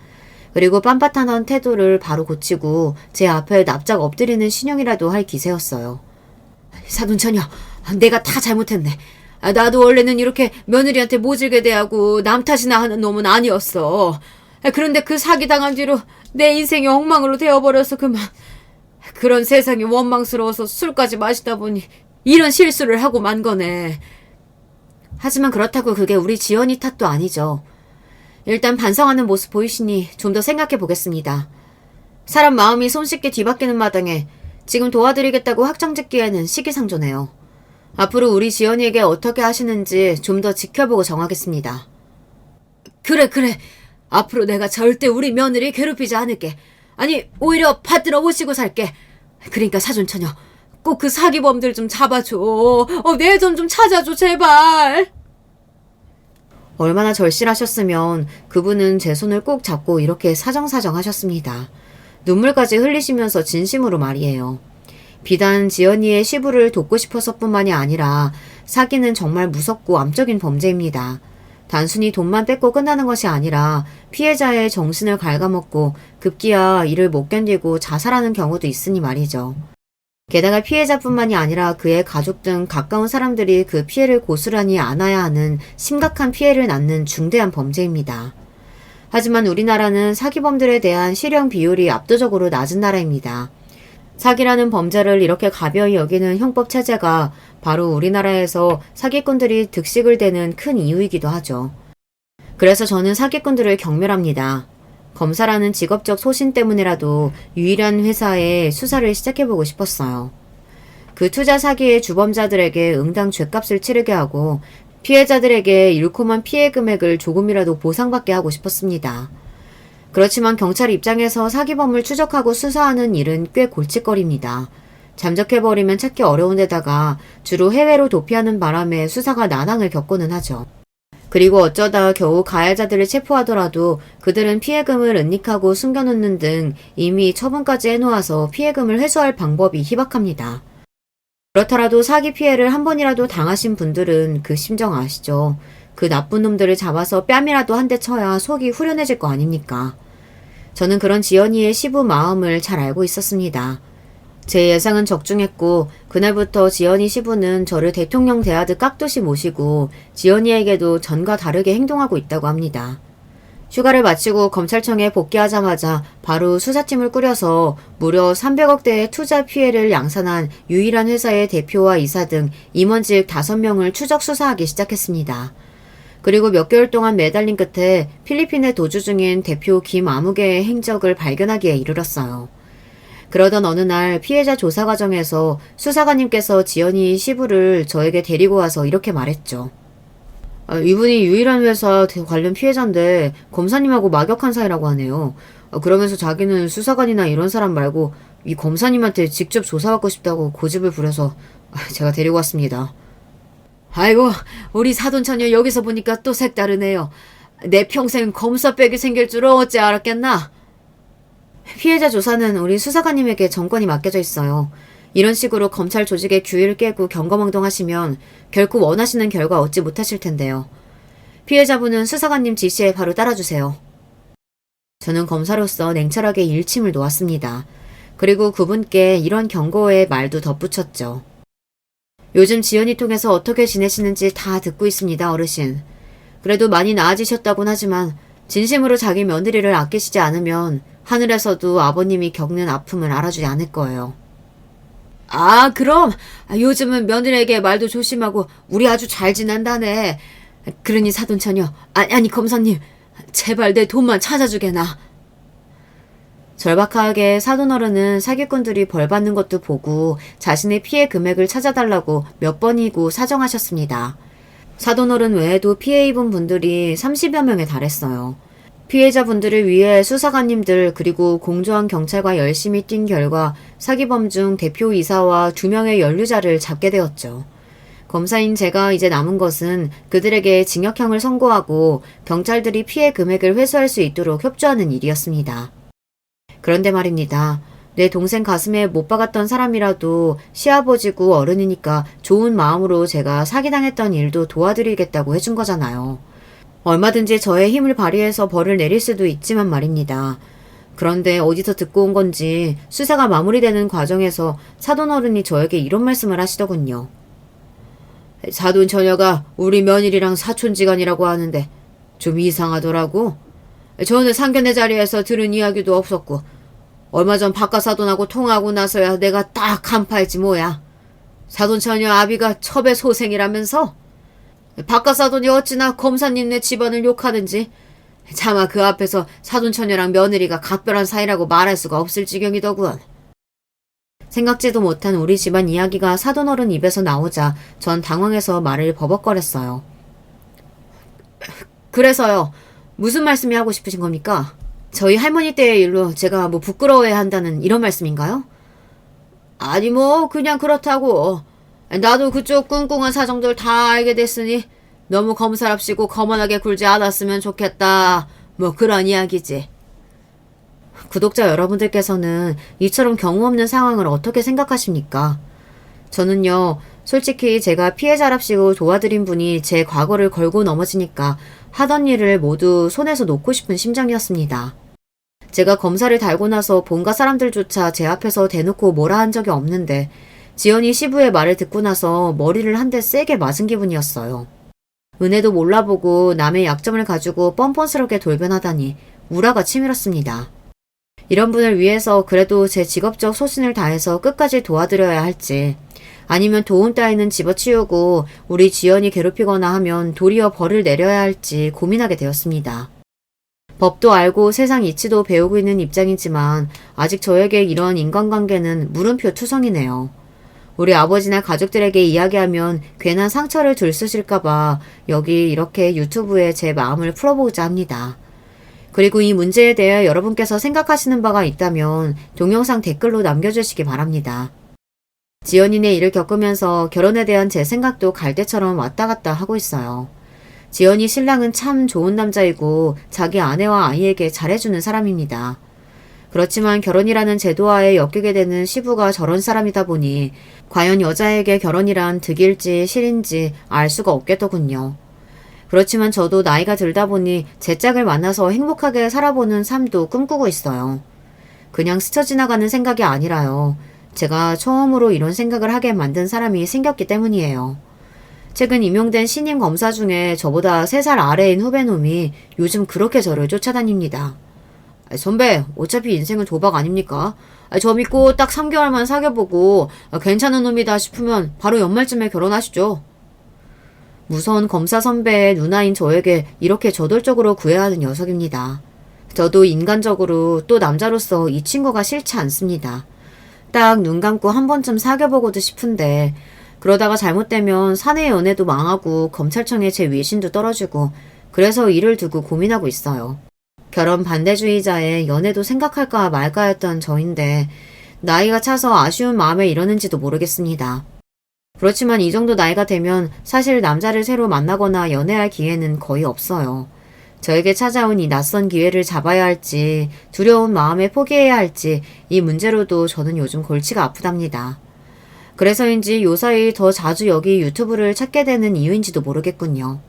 그리고 빳빳한 태도를 바로 고치고 제 앞에 납작 엎드리는 신용이라도 할 기세였어요. 사돈처녀, 내가 다 잘못했네. 나도 원래는 이렇게 며느리한테 모질게 대하고 남 탓이나 하는 놈은 아니었어. 그런데 그 사기당한 뒤로 내 인생이 엉망으로 되어버려서 그만. 그런 세상이 원망스러워서 술까지 마시다 보니 이런 실수를 하고 만 거네. 하지만 그렇다고 그게 우리 지연이 탓도 아니죠. 일단 반성하는 모습 보이시니 좀 더 생각해 보겠습니다. 사람 마음이 손쉽게 뒤바뀌는 마당에 지금 도와드리겠다고 확정짓기에는 시기상조네요. 앞으로 우리 지연이에게 어떻게 하시는지 좀 더 지켜보고 정하겠습니다. 그래. 앞으로 내가 절대 우리 며느리 괴롭히지 않을게. 아니, 오히려 받들어 모시고 살게. 그러니까 사돈처녀, 꼭 그 사기범들 좀 잡아줘. 내 돈 좀 찾아줘, 제발. 얼마나 절실하셨으면 그분은 제 손을 꼭 잡고 이렇게 사정사정 하셨습니다. 눈물까지 흘리시면서 진심으로 말이에요. 비단 지연이의 시부를 돕고 싶어서뿐만이 아니라 사기는 정말 무섭고 암적인 범죄입니다. 단순히 돈만 뺏고 끝나는 것이 아니라 피해자의 정신을 갉아먹고 급기야 이를 못 견디고 자살하는 경우도 있으니 말이죠. 게다가 피해자뿐만이 아니라 그의 가족 등 가까운 사람들이 그 피해를 고스란히 안아야 하는 심각한 피해를 낳는 중대한 범죄입니다. 하지만 우리나라는 사기범들에 대한 실형 비율이 압도적으로 낮은 나라입니다. 사기라는 범죄를 이렇게 가벼이 여기는 형법 체제가 바로 우리나라에서 사기꾼들이 득식을 대는 큰 이유이기도 하죠. 그래서 저는 사기꾼들을 경멸합니다. 검사라는 직업적 소신 때문이라도 유일한 회사에 수사를 시작해보고 싶었어요. 그 투자 사기의 주범자들에게 응당 죗값을 치르게 하고 피해자들에게 일코만 피해 금액을 조금이라도 보상받게 하고 싶었습니다. 그렇지만 경찰 입장에서 사기범을 추적하고 수사하는 일은 꽤 골칫거리입니다. 잠적해버리면 찾기 어려운 데다가 주로 해외로 도피하는 바람에 수사가 난항을 겪고는 하죠. 그리고 어쩌다 겨우 가해자들을 체포하더라도 그들은 피해금을 은닉하고 숨겨놓는 등 이미 처분까지 해놓아서 피해금을 회수할 방법이 희박합니다. 그렇더라도 사기 피해를 한 번이라도 당하신 분들은 그 심정 아시죠? 그 나쁜 놈들을 잡아서 뺨이라도 한 대 쳐야 속이 후련해질 거 아닙니까? 저는 그런 지연이의 시부 마음을 잘 알고 있었습니다. 제 예상은 적중했고 그날부터 지연이 시부는 저를 대통령 대하듯 깍듯이 모시고 지연이에게도 전과 다르게 행동하고 있다고 합니다. 휴가를 마치고 검찰청에 복귀하자마자 바로 수사팀을 꾸려서 무려 300억대의 투자 피해를 양산한 유일한 회사의 대표와 이사 등 임원직 5명을 추적 수사하기 시작했습니다. 그리고 몇 개월 동안 매달린 끝에 필리핀에 도주 중인 대표 김아무개의 행적을 발견하기에 이르렀어요. 그러던 어느 날 피해자 조사 과정에서 수사관님께서 지연이 시부를 저에게 데리고 와서 이렇게 말했죠. 이분이 유일한 회사 관련 피해자인데 검사님하고 막역한 사이라고 하네요. 그러면서 자기는 수사관이나 이런 사람 말고 이 검사님한테 직접 조사받고 싶다고 고집을 부려서 제가 데리고 왔습니다. 아이고, 우리 사돈처녀 여기서 보니까 또 색다르네요. 내 평생 검사백이 생길 줄은 어찌 알았겠나? 피해자 조사는 우리 수사관님에게 전권이 맡겨져 있어요. 이런 식으로 검찰 조직의 규율을 깨고 경거망동하시면 결코 원하시는 결과 얻지 못하실 텐데요. 피해자분은 수사관님 지시에 바로 따라주세요. 저는 검사로서 냉철하게 일침을 놓았습니다. 그리고 그분께 이런 경고의 말도 덧붙였죠. 요즘 지연이 통해서 어떻게 지내시는지 다 듣고 있습니다, 어르신. 그래도 많이 나아지셨다곤 하지만 진심으로 자기 며느리를 아끼시지 않으면 하늘에서도 아버님이 겪는 아픔을 알아주지 않을 거예요. 아, 그럼 요즘은 며느리에게 말도 조심하고 우리 아주 잘 지낸다네. 그러니 사돈처녀, 아니 검사님, 제발 내 돈만 찾아주게나. 절박하게 사돈어른은 사기꾼들이 벌 받는 것도 보고 자신의 피해 금액을 찾아달라고 몇 번이고 사정하셨습니다. 사돈어른 외에도 피해 입은 분들이 30여 명에 달했어요. 피해자분들을 위해 수사관님들 그리고 공조한 경찰과 열심히 뛴 결과 사기범 중 대표이사와 2명의 연루자를 잡게 되었죠. 검사인 제가 이제 남은 것은 그들에게 징역형을 선고하고 경찰들이 피해 금액을 회수할 수 있도록 협조하는 일이었습니다. 그런데 말입니다. 내 동생 가슴에 못 박았던 사람이라도 시아버지고 어른이니까 좋은 마음으로 제가 사기당했던 일도 도와드리겠다고 해준 거잖아요. 얼마든지 저의 힘을 발휘해서 벌을 내릴 수도 있지만 말입니다. 그런데 어디서 듣고 온 건지 수사가 마무리되는 과정에서 사돈어른이 저에게 이런 말씀을 하시더군요. 사돈처녀가 우리 며느리랑 사촌지간이라고 하는데 좀 이상하더라고. 저는 상견례 자리에서 들은 이야기도 없었고 얼마 전 바깥사돈하고 통하고 나서야 내가 딱 간파했지 뭐야. 사돈처녀 아비가 첩의 소생이라면서? 바깥사돈이 어찌나 검사님네 집안을 욕하는지 차마 그 앞에서 사돈처녀랑 며느리가 각별한 사이라고 말할 수가 없을 지경이더군. 생각지도 못한 우리 집안 이야기가 사돈어른 입에서 나오자 전 당황해서 말을 버벅거렸어요. 그래서요. 무슨 말씀이 하고 싶으신 겁니까? 저희 할머니 때의 일로 제가 뭐 부끄러워해야 한다는 이런 말씀인가요? 아니 뭐 그냥 그렇다고. 나도 그쪽 꿍꿍한 사정들 다 알게 됐으니 너무 검사랍시고 거만하게 굴지 않았으면 좋겠다. 뭐 그런 이야기지. 구독자 여러분들께서는 이처럼 경우 없는 상황을 어떻게 생각하십니까? 저는요, 솔직히 제가 피해자랍시고 도와드린 분이 제 과거를 걸고 넘어지니까 하던 일을 모두 손에서 놓고 싶은 심정이었습니다. 제가 검사를 달고 나서 본가 사람들조차 제 앞에서 대놓고 뭐라 한 적이 없는데 지연이 시부의 말을 듣고 나서 머리를 한 대 세게 맞은 기분이었어요. 은혜도 몰라보고 남의 약점을 가지고 뻔뻔스럽게 돌변하다니 우라가 치밀었습니다. 이런 분을 위해서 그래도 제 직업적 소신을 다해서 끝까지 도와드려야 할지 아니면 도움 따위는 집어치우고 우리 지연이 괴롭히거나 하면 도리어 벌을 내려야 할지 고민하게 되었습니다. 법도 알고 세상 이치도 배우고 있는 입장이지만 아직 저에게 이런 인간관계는 물음표 투성이네요. 우리 아버지나 가족들에게 이야기하면 괜한 상처를 들쑤실까봐 여기 이렇게 유튜브에 제 마음을 풀어보고자 합니다. 그리고 이 문제에 대해 여러분께서 생각하시는 바가 있다면 동영상 댓글로 남겨주시기 바랍니다. 지연이네 일을 겪으면서 결혼에 대한 제 생각도 갈대처럼 왔다 갔다 하고 있어요. 지연이 신랑은 참 좋은 남자이고 자기 아내와 아이에게 잘해주는 사람입니다. 그렇지만 결혼이라는 제도하에 엮이게 되는 시부가 저런 사람이다 보니 과연 여자에게 결혼이란 득일지 실인지 알 수가 없겠더군요. 그렇지만 저도 나이가 들다 보니 제 짝을 만나서 행복하게 살아보는 삶도 꿈꾸고 있어요. 그냥 스쳐 지나가는 생각이 아니라요. 제가 처음으로 이런 생각을 하게 만든 사람이 생겼기 때문이에요. 최근 임용된 신임 검사 중에 저보다 3살 아래인 후배놈이 요즘 그렇게 저를 쫓아다닙니다. 선배, 어차피 인생은 도박 아닙니까? 저 믿고 딱 3개월만 사귀어보고 괜찮은 놈이다 싶으면 바로 연말쯤에 결혼하시죠. 무서운 검사 선배의 누나인 저에게 이렇게 저돌적으로 구애야 하는 녀석입니다. 저도 인간적으로 또 남자로서 이 친구가 싫지 않습니다. 딱 눈 감고 한 번쯤 사귀어보고도 싶은데 그러다가 잘못되면 사내 연애도 망하고 검찰청에 제 위신도 떨어지고 그래서 이를 두고 고민하고 있어요. 결혼 반대주의자의 연애도 생각할까 말까 했던 저인데 나이가 차서 아쉬운 마음에 이러는지도 모르겠습니다. 그렇지만 이 정도 나이가 되면 사실 남자를 새로 만나거나 연애할 기회는 거의 없어요. 저에게 찾아온 이 낯선 기회를 잡아야 할지 두려운 마음에 포기해야 할지 이 문제로도 저는 요즘 골치가 아프답니다. 그래서인지 요사이 더 자주 여기 유튜브를 찾게 되는 이유인지도 모르겠군요.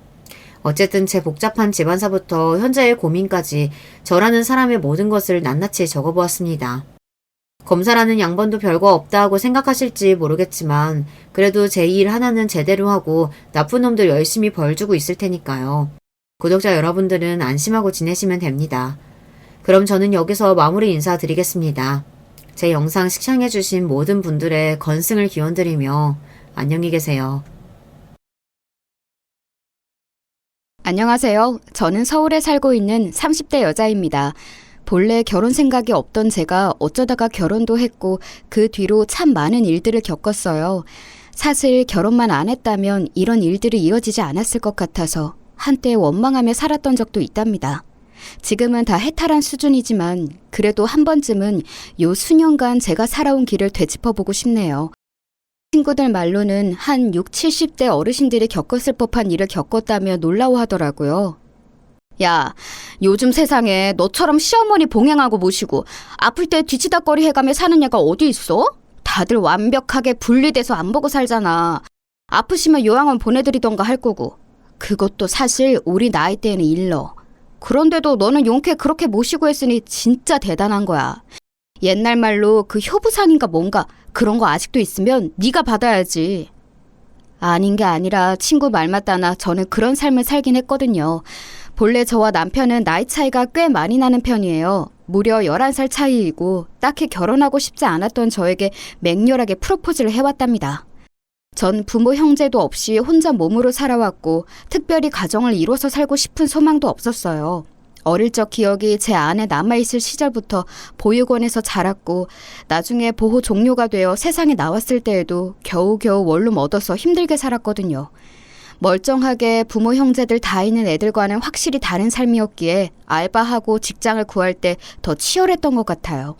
어쨌든 제 복잡한 집안사부터 현재의 고민까지 저라는 사람의 모든 것을 낱낱이 적어보았습니다. 검사라는 양반도 별거 없다 하고 생각하실지 모르겠지만 그래도 제 일 하나는 제대로 하고 나쁜 놈들 열심히 벌 주고 있을 테니까요. 구독자 여러분들은 안심하고 지내시면 됩니다. 그럼 저는 여기서 마무리 인사드리겠습니다. 제 영상 시청해주신 모든 분들의 건승을 기원드리며 안녕히 계세요. 안녕하세요. 저는 서울에 살고 있는 30대 여자입니다. 본래 결혼 생각이 없던 제가 어쩌다가 결혼도 했고 그 뒤로 참 많은 일들을 겪었어요. 사실 결혼만 안 했다면 이런 일들이 이어지지 않았을 것 같아서 한때 원망하며 살았던 적도 있답니다. 지금은 다 해탈한 수준이지만 그래도 한 번쯤은 요 수년간 제가 살아온 길을 되짚어보고 싶네요. 친구들 말로는 한 6, 70대 어르신들이 겪었을 법한 일을 겪었다며 놀라워하더라고요. 야, 요즘 세상에 너처럼 시어머니 봉행하고 모시고 아플 때 뒤치다꺼리 해가며 사는 애가 어디 있어? 다들 완벽하게 분리돼서 안 보고 살잖아. 아프시면 요양원 보내드리던가 할 거고. 그것도 사실 우리 나이 때에는 일러. 그런데도 너는 용케 그렇게 모시고 했으니 진짜 대단한 거야. 옛날 말로 그 효부상인가 뭔가 그런 거 아직도 있으면 네가 받아야지. 아닌 게 아니라 친구 말 맞다나 저는 그런 삶을 살긴 했거든요. 본래 저와 남편은 나이 차이가 꽤 많이 나는 편이에요. 무려 11살 차이이고 딱히 결혼하고 싶지 않았던 저에게 맹렬하게 프로포즈를 해왔답니다. 전 부모 형제도 없이 혼자 몸으로 살아왔고 특별히 가정을 이뤄서 살고 싶은 소망도 없었어요. 어릴 적 기억이 제 안에 남아있을 시절부터 보육원에서 자랐고 나중에 보호 종료가 되어 세상에 나왔을 때에도 겨우겨우 원룸 얻어서 힘들게 살았거든요. 멀쩡하게 부모 형제들 다 있는 애들과는 확실히 다른 삶이었기에 알바하고 직장을 구할 때 더 치열했던 것 같아요.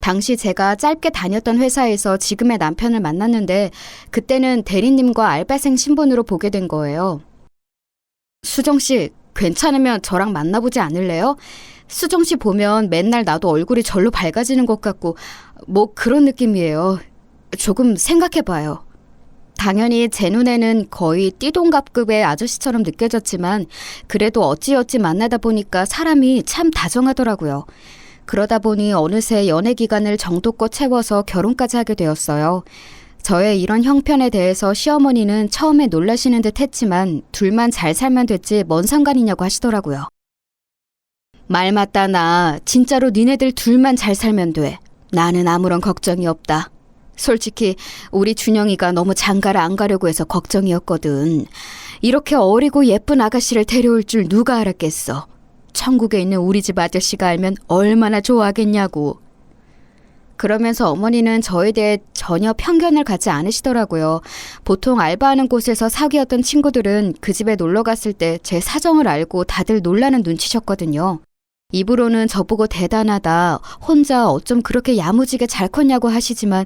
당시 제가 짧게 다녔던 회사에서 지금의 남편을 만났는데 그때는 대리님과 알바생 신분으로 보게 된 거예요. 수정 씨, 괜찮으면 저랑 만나보지 않을래요? 수정 씨 보면 맨날 나도 얼굴이 절로 밝아지는 것 같고 뭐 그런 느낌이에요. 조금 생각해봐요. 당연히 제 눈에는 거의 띠동갑급의 아저씨처럼 느껴졌지만 그래도 어찌어찌 만나다 보니까 사람이 참 다정하더라고요. 그러다 보니 어느새 연애 기간을 정도껏 채워서 결혼까지 하게 되었어요. 저의 이런 형편에 대해서 시어머니는 처음에 놀라시는 듯 했지만 둘만 잘 살면 됐지 뭔 상관이냐고 하시더라고요. 말 맞다 나 진짜로 니네들 둘만 잘 살면 돼. 나는 아무런 걱정이 없다. 솔직히 우리 준영이가 너무 장가를 안 가려고 해서 걱정이었거든. 이렇게 어리고 예쁜 아가씨를 데려올 줄 누가 알았겠어. 천국에 있는 우리 집 아저씨가 알면 얼마나 좋아하겠냐고. 그러면서 어머니는 저에 대해 전혀 편견을 갖지 않으시더라고요. 보통 알바하는 곳에서 사귀었던 친구들은 그 집에 놀러 갔을 때 제 사정을 알고 다들 놀라는 눈치셨거든요. 입으로는 저보고 대단하다, 혼자 어쩜 그렇게 야무지게 잘 컸냐고 하시지만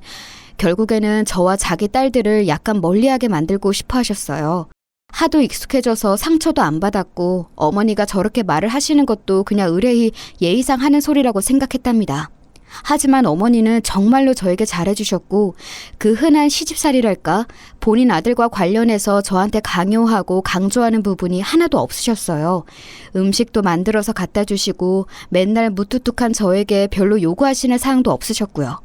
결국에는 저와 자기 딸들을 약간 멀리하게 만들고 싶어 하셨어요. 하도 익숙해져서 상처도 안 받았고 어머니가 저렇게 말을 하시는 것도 그냥 의뢰히 예의상 하는 소리라고 생각했답니다. 하지만 어머니는 정말로 저에게 잘해주셨고 그 흔한 시집살이랄까 본인 아들과 관련해서 저한테 강요하고 강조하는 부분이 하나도 없으셨어요. 음식도 만들어서 갖다 주시고 맨날 무뚝뚝한 저에게 별로 요구하시는 사항도 없으셨고요.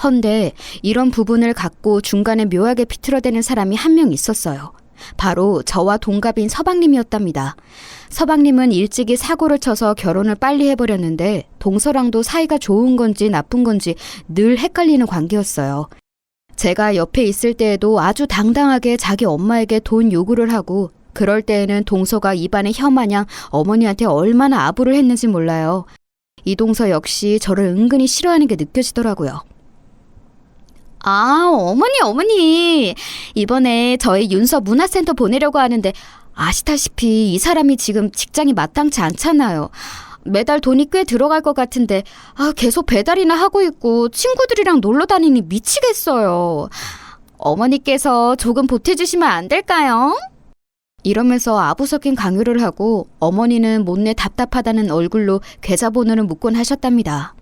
헌데 이런 부분을 갖고 중간에 묘하게 비틀어대는 사람이 한 명 있었어요. 바로 저와 동갑인 서방님이었답니다. 서방님은 일찍이 사고를 쳐서 결혼을 빨리 해버렸는데 동서랑도 사이가 좋은 건지 나쁜 건지 늘 헷갈리는 관계였어요. 제가 옆에 있을 때에도 아주 당당하게 자기 엄마에게 돈 요구를 하고 그럴 때에는 동서가 입안에 혀마냥 어머니한테 얼마나 아부를 했는지 몰라요. 이 동서 역시 저를 은근히 싫어하는 게 느껴지더라고요. 아, 어머니. 이번에 저희 윤서 문화센터 보내려고 하는데 아시다시피 이 사람이 지금 직장이 마땅치 않잖아요. 매달 돈이 꽤 들어갈 것 같은데 계속 배달이나 하고 있고 친구들이랑 놀러 다니니 미치겠어요. 어머니께서 조금 보태주시면 안 될까요? 이러면서 아부 섞인 강요를 하고 어머니는 못내 답답하다는 얼굴로 계좌번호를 묻곤 하셨답니다.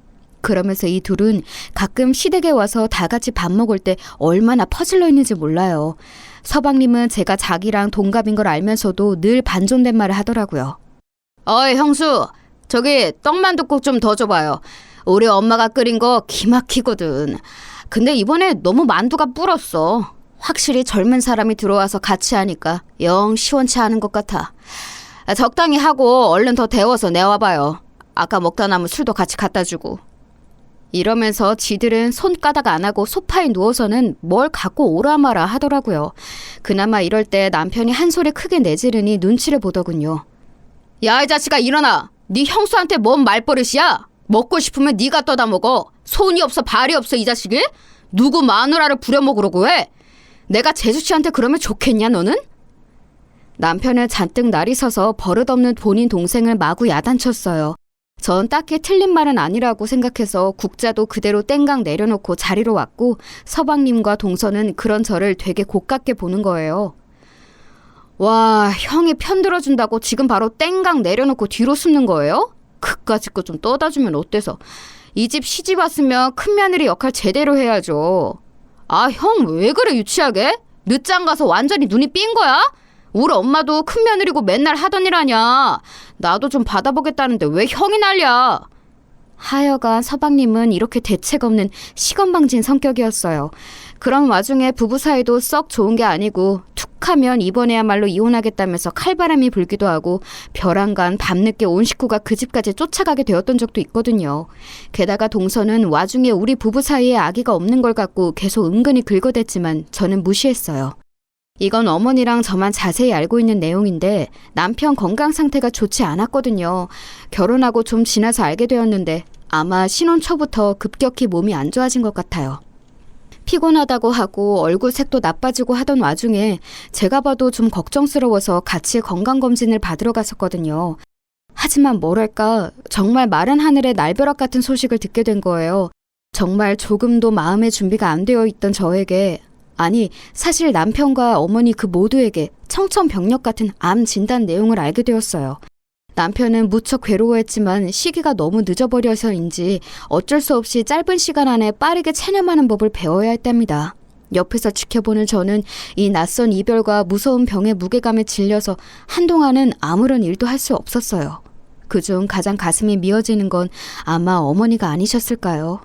그러면서 이 둘은 가끔 시댁에 와서 다 같이 밥 먹을 때 얼마나 퍼질러 있는지 몰라요. 서방님은 제가 자기랑 동갑인 걸 알면서도 늘 반존된 말을 하더라고요. 어이 형수, 저기 떡만둣국 좀 더 줘봐요. 우리 엄마가 끓인 거 기막히거든. 근데 이번에 너무 만두가 불었어. 확실히 젊은 사람이 들어와서 같이 하니까 영 시원치 않은 것 같아. 적당히 하고 얼른 더 데워서 내와봐요. 아까 먹다 남은 술도 같이 갖다 주고. 이러면서 지들은 손가락 안 하고 소파에 누워서는 뭘 갖고 오라 마라 하더라고요. 그나마 이럴 때 남편이 한 소리 크게 내지르니 눈치를 보더군요. 야, 이 자식아 일어나. 네 형수한테 뭔 말버릇이야? 먹고 싶으면 네가 떠다 먹어. 손이 없어 발이 없어 이 자식이? 누구 마누라를 부려먹으려고 해? 내가 재수씨한테 그러면 좋겠냐 너는? 남편은 잔뜩 날이 서서 버릇없는 본인 동생을 마구 야단쳤어요. 전 딱히 틀린 말은 아니라고 생각해서 국자도 그대로 땡강 내려놓고 자리로 왔고 서방님과 동서는 그런 저를 되게 고깝게 보는 거예요. 와, 형이 편들어준다고 지금 바로 땡강 내려놓고 뒤로 숨는 거예요? 그까짓 거 좀 떠다 주면 어때서? 이 집 시집 왔으면 큰며느리 역할 제대로 해야죠. 아, 형 왜 그래 유치하게? 늦장 가서 완전히 눈이 삔 거야? 우리 엄마도 큰며느리고 맨날 하던 일 아냐. 나도 좀 받아보겠다는데 왜 형이 난리야? 하여간 서방님은 이렇게 대책 없는 시건방진 성격이었어요. 그런 와중에 부부 사이도 썩 좋은 게 아니고 툭하면 이번에야말로 이혼하겠다면서 칼바람이 불기도 하고 벼랑간 밤늦게 온 식구가 그 집까지 쫓아가게 되었던 적도 있거든요. 게다가 동서는 와중에 우리 부부 사이에 아기가 없는 걸 갖고 계속 은근히 긁어댔지만 저는 무시했어요. 이건 어머니랑 저만 자세히 알고 있는 내용인데 남편 건강 상태가 좋지 않았거든요. 결혼하고 좀 지나서 알게 되었는데 아마 신혼 초부터 급격히 몸이 안 좋아진 것 같아요. 피곤하다고 하고 얼굴 색도 나빠지고 하던 와중에 제가 봐도 좀 걱정스러워서 같이 건강검진을 받으러 갔었거든요. 하지만 뭐랄까 정말 마른 하늘에 날벼락 같은 소식을 듣게 된 거예요. 정말 조금도 마음의 준비가 안 되어 있던 저에게 아니 사실 남편과 어머니 그 모두에게 청천벽력 같은 암 진단 내용을 알게 되었어요. 남편은 무척 괴로워했지만 시기가 너무 늦어버려서인지 어쩔 수 없이 짧은 시간 안에 빠르게 체념하는 법을 배워야 했답니다. 옆에서 지켜보는 저는 이 낯선 이별과 무서운 병의 무게감에 질려서 한동안은 아무런 일도 할 수 없었어요. 그중 가장 가슴이 미어지는 건 아마 어머니가 아니셨을까요?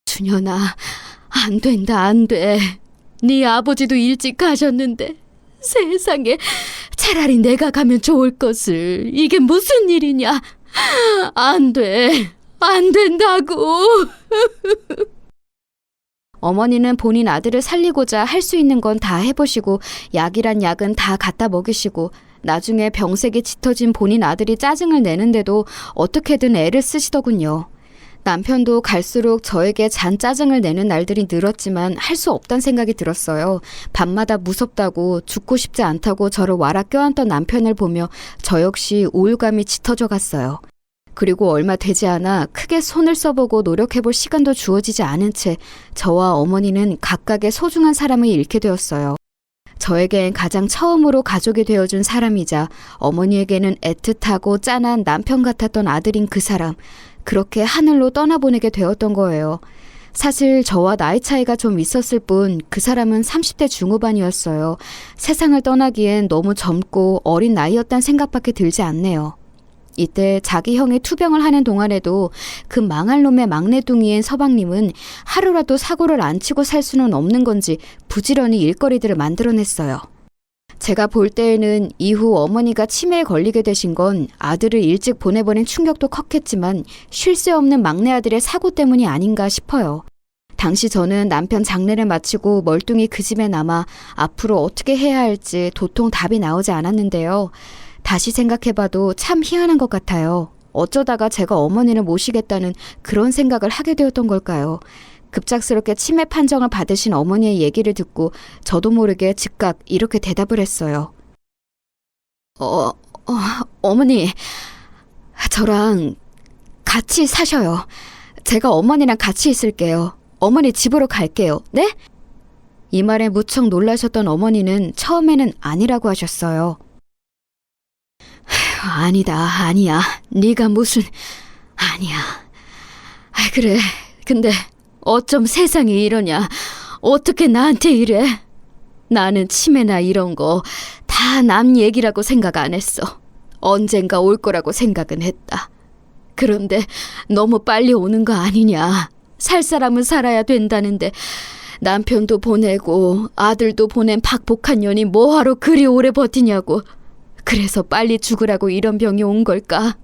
준현아, 안 된다, 안 돼. 네 아버지도 일찍 가셨는데 세상에 차라리 내가 가면 좋을 것을. 이게 무슨 일이냐. 안 돼. 안 된다고. 어머니는 본인 아들을 살리고자 할 수 있는 건 다 해보시고 약이란 약은 다 갖다 먹이시고 나중에 병색이 짙어진 본인 아들이 짜증을 내는데도 어떻게든 애를 쓰시더군요. 남편도 갈수록 저에게 잔 짜증을 내는 날들이 늘었지만 할 수 없다는 생각이 들었어요. 밤마다 무섭다고 죽고 싶지 않다고 저를 와라 껴안던 남편을 보며 저 역시 우울감이 짙어져 갔어요. 그리고 얼마 되지 않아 크게 손을 써보고 노력해볼 시간도 주어지지 않은 채 저와 어머니는 각각의 소중한 사람을 잃게 되었어요. 저에겐 가장 처음으로 가족이 되어준 사람이자 어머니에게는 애틋하고 짠한 남편 같았던 아들인 그 사람, 그렇게 하늘로 떠나보내게 되었던 거예요. 사실 저와 나이 차이가 좀 있었을 뿐 그 사람은 30대 중후반이었어요. 세상을 떠나기엔 너무 젊고 어린 나이였단 생각밖에 들지 않네요. 이때 자기 형이 투병을 하는 동안에도 그 망할 놈의 막내둥이인 서방님은 하루라도 사고를 안 치고 살 수는 없는 건지 부지런히 일거리들을 만들어냈어요. 제가 볼 때에는 이후 어머니가 치매에 걸리게 되신 건 아들을 일찍 보내버린 충격도 컸겠지만 쉴 새 없는 막내 아들의 사고 때문이 아닌가 싶어요. 당시 저는 남편 장례를 마치고 멀뚱히 그 집에 남아 앞으로 어떻게 해야 할지 도통 답이 나오지 않았는데요. 다시 생각해봐도 참 희한한 것 같아요. 어쩌다가 제가 어머니를 모시겠다는 그런 생각을 하게 되었던 걸까요? 급작스럽게 치매 판정을 받으신 어머니의 얘기를 듣고 저도 모르게 즉각 이렇게 대답을 했어요. 어머니, 저랑 같이 사셔요. 제가 어머니랑 같이 있을게요. 어머니 집으로 갈게요. 네? 이 말에 무척 놀라셨던 어머니는 처음에는 아니라고 하셨어요. 아니야. 네가 무슨... 아니야. 그래. 근데 어쩜 세상이 이러냐. 어떻게 나한테 이래? 나는 치매나 이런 거 다 남 얘기라고 생각 안 했어. 언젠가 올 거라고 생각은 했다. 그런데 너무 빨리 오는 거 아니냐. 살 사람은 살아야 된다는데 남편도 보내고 아들도 보낸 박복한 년이 뭐하러 그리 오래 버티냐고. 그래서 빨리 죽으라고 이런 병이 온 걸까?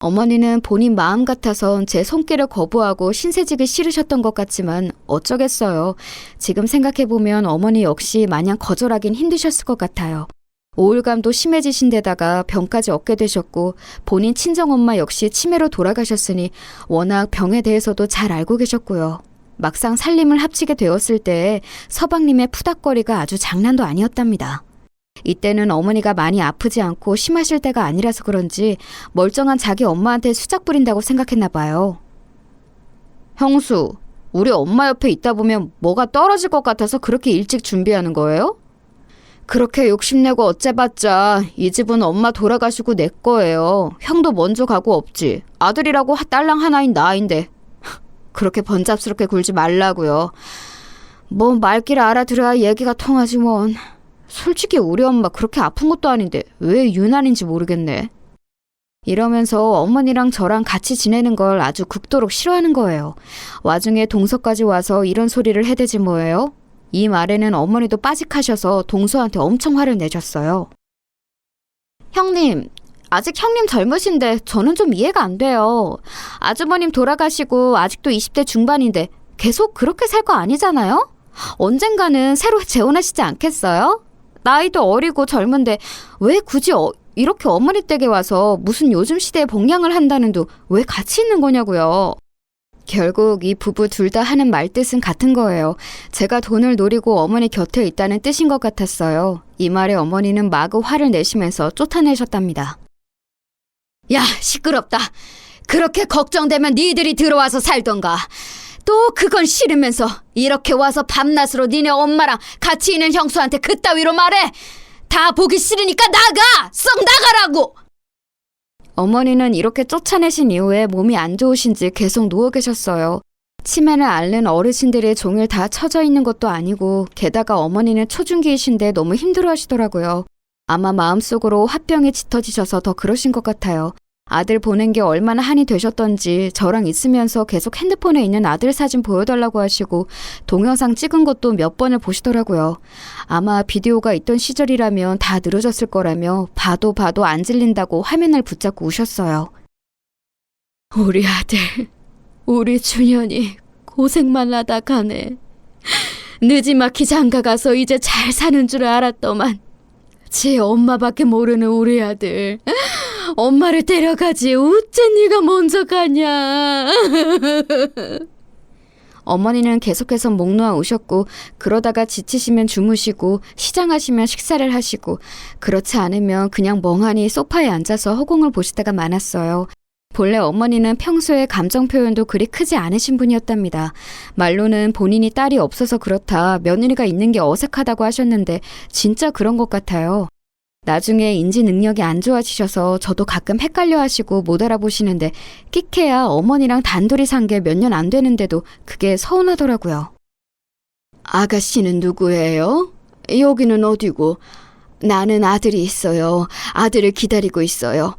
어머니는 본인 마음 같아선 제 손길을 거부하고 신세지기 싫으셨던 것 같지만 어쩌겠어요. 지금 생각해보면 어머니 역시 마냥 거절하긴 힘드셨을 것 같아요. 우울감도 심해지신 데다가 병까지 얻게 되셨고 본인 친정엄마 역시 치매로 돌아가셨으니 워낙 병에 대해서도 잘 알고 계셨고요. 막상 살림을 합치게 되었을 때 서방님의 푸닥거리가 아주 장난도 아니었답니다. 이때는 어머니가 많이 아프지 않고 심하실 때가 아니라서 그런지 멀쩡한 자기 엄마한테 수작 부린다고 생각했나 봐요. 형수, 우리 엄마 옆에 있다 보면 뭐가 떨어질 것 같아서 그렇게 일찍 준비하는 거예요? 그렇게 욕심내고 어째봤자 이 집은 엄마 돌아가시고 내 거예요. 형도 먼저 가고 없지. 아들이라고 딸랑 하나인 나인데. 그렇게 번잡스럽게 굴지 말라고요. 뭐 말귀를 알아들어야 얘기가 통하지 뭔. 솔직히 우리 엄마 그렇게 아픈 것도 아닌데 왜 유난인지 모르겠네. 이러면서 어머니랑 저랑 같이 지내는 걸 아주 극도로 싫어하는 거예요. 와중에 동서까지 와서 이런 소리를 해대지 뭐예요? 이 말에는 어머니도 빠직하셔서 동서한테 엄청 화를 내셨어요. 형님, 아직 형님 젊으신데 저는 좀 이해가 안 돼요. 아주버님 돌아가시고 아직도 20대 중반인데 계속 그렇게 살 거 아니잖아요? 언젠가는 새로 재혼하시지 않겠어요? 나이도 어리고 젊은데 왜 굳이 이렇게 어머니 댁에 와서 무슨 요즘 시대에 복양을 한다는도 왜 같이 있는 거냐고요. 결국 이 부부 둘 다 하는 말뜻은 같은 거예요. 제가 돈을 노리고 어머니 곁에 있다는 뜻인 것 같았어요. 이 말에 어머니는 마구 화를 내시면서 쫓아내셨답니다. 야, 시끄럽다. 그렇게 걱정되면 니들이 들어와서 살던가. 또 그건 싫으면서 이렇게 와서 밤낮으로 니네 엄마랑 같이 있는 형수한테 그따위로 말해. 다 보기 싫으니까 나가! 썩 나가라고! 어머니는 이렇게 쫓아내신 이후에 몸이 안 좋으신지 계속 누워 계셨어요. 치매를 앓는 어르신들이 종일 다 처져 있는 것도 아니고 게다가 어머니는 초중기이신데 너무 힘들어하시더라고요. 아마 마음속으로 화병이 짙어지셔서 더 그러신 것 같아요. 아들 보낸 게 얼마나 한이 되셨던지 저랑 있으면서 계속 핸드폰에 있는 아들 사진 보여달라고 하시고 동영상 찍은 것도 몇 번을 보시더라고요. 아마 비디오가 있던 시절이라면 다 늘어졌을 거라며 봐도 안 질린다고 화면을 붙잡고 우셨어요. 우리 아들, 우리 준현이 고생만 하다 가네. 느지막이 장가가서 이제 잘 사는 줄 알았더만 지 엄마밖에 모르는 우리 아들. 엄마를 데려가지 어째 네가 먼저 가냐. 어머니는 계속해서 목 놓아 우셨고 그러다가 지치시면 주무시고 시장하시면 식사를 하시고 그렇지 않으면 그냥 멍하니 소파에 앉아서 허공을 보시다가 많았어요. 본래 어머니는 평소에 감정 표현도 그리 크지 않으신 분이었답니다. 말로는 본인이 딸이 없어서 그렇다 며느리가 있는 게 어색하다고 하셨는데 진짜 그런 것 같아요. 나중에 인지 능력이 안 좋아지셔서 저도 가끔 헷갈려 하시고 못 알아보시는데 끽해야 어머니랑 단둘이 산 게 몇 년 안 되는데도 그게 서운하더라고요. 아가씨는 누구예요? 여기는 어디고? 나는 아들이 있어요. 아들을 기다리고 있어요.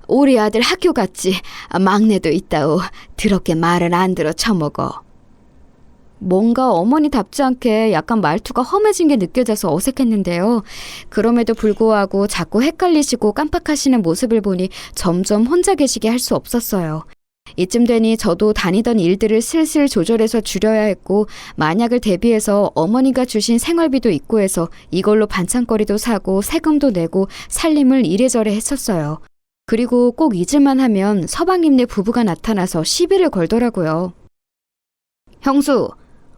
우리 아들 학교 갔지. 막내도 있다오. 더럽게 말을 안 들어 처먹어. 뭔가 어머니답지 않게 약간 말투가 험해진 게 느껴져서 어색했는데요. 그럼에도 불구하고 자꾸 헷갈리시고 깜빡하시는 모습을 보니 점점 혼자 계시게 할 수 없었어요. 이쯤 되니 저도 다니던 일들을 슬슬 조절해서 줄여야 했고 만약을 대비해서 어머니가 주신 생활비도 있고 해서 이걸로 반찬거리도 사고 세금도 내고 살림을 이래저래 했었어요. 그리고 꼭 잊을만 하면 서방님네 부부가 나타나서 시비를 걸더라고요. 형수,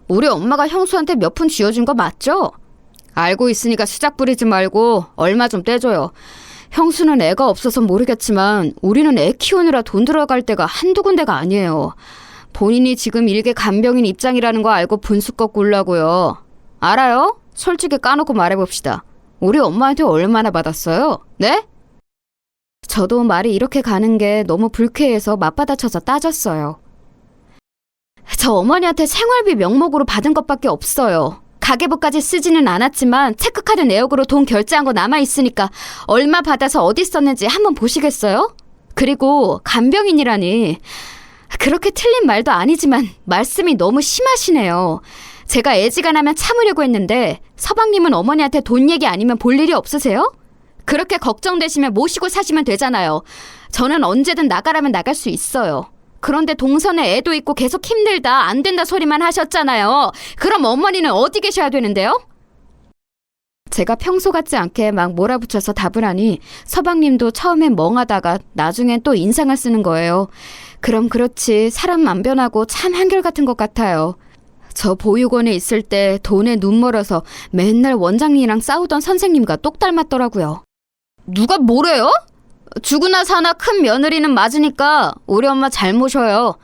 우리 엄마가 형수한테 몇 푼 쥐어준 거 맞죠? 알고 있으니까 수작 부리지 말고 얼마 좀 떼줘요. 형수는 애가 없어서 모르겠지만 우리는 애 키우느라 돈 들어갈 때가 한두 군데가 아니에요. 본인이 지금 일개 간병인 입장이라는 거 알고 분수 꺾고 울라고요. 알아요? 솔직히 까놓고 말해봅시다. 우리 엄마한테 얼마나 받았어요? 네? 저도 말이 이렇게 가는 게 너무 불쾌해서 맞받아쳐서 따졌어요. 저 어머니한테 생활비 명목으로 받은 것밖에 없어요. 가계부까지 쓰지는 않았지만 체크카드 내역으로 돈 결제한 거 남아있으니까 얼마 받아서 어디 썼는지 한번 보시겠어요? 그리고 간병인이라니 그렇게 틀린 말도 아니지만 말씀이 너무 심하시네요. 제가 애지간하면 참으려고 했는데 서방님은 어머니한테 돈 얘기 아니면 볼 일이 없으세요? 그렇게 걱정되시면 모시고 사시면 되잖아요. 저는 언제든 나가라면 나갈 수 있어요. 그런데 동선에 애도 있고 계속 힘들다 안 된다 소리만 하셨잖아요. 그럼 어머니는 어디 계셔야 되는데요? 제가 평소 같지 않게 막 몰아붙여서 답을 하니 서방님도 처음엔 멍하다가 나중엔 또 인상을 쓰는 거예요. 그럼 그렇지 사람 안 변하고 참 한결같은 것 같아요. 저 보육원에 있을 때 돈에 눈 멀어서 맨날 원장님이랑 싸우던 선생님과 똑 닮았더라고요. 누가 뭐래요? 죽으나 사나 큰 며느리는 맞으니까 우리 엄마 잘 모셔요.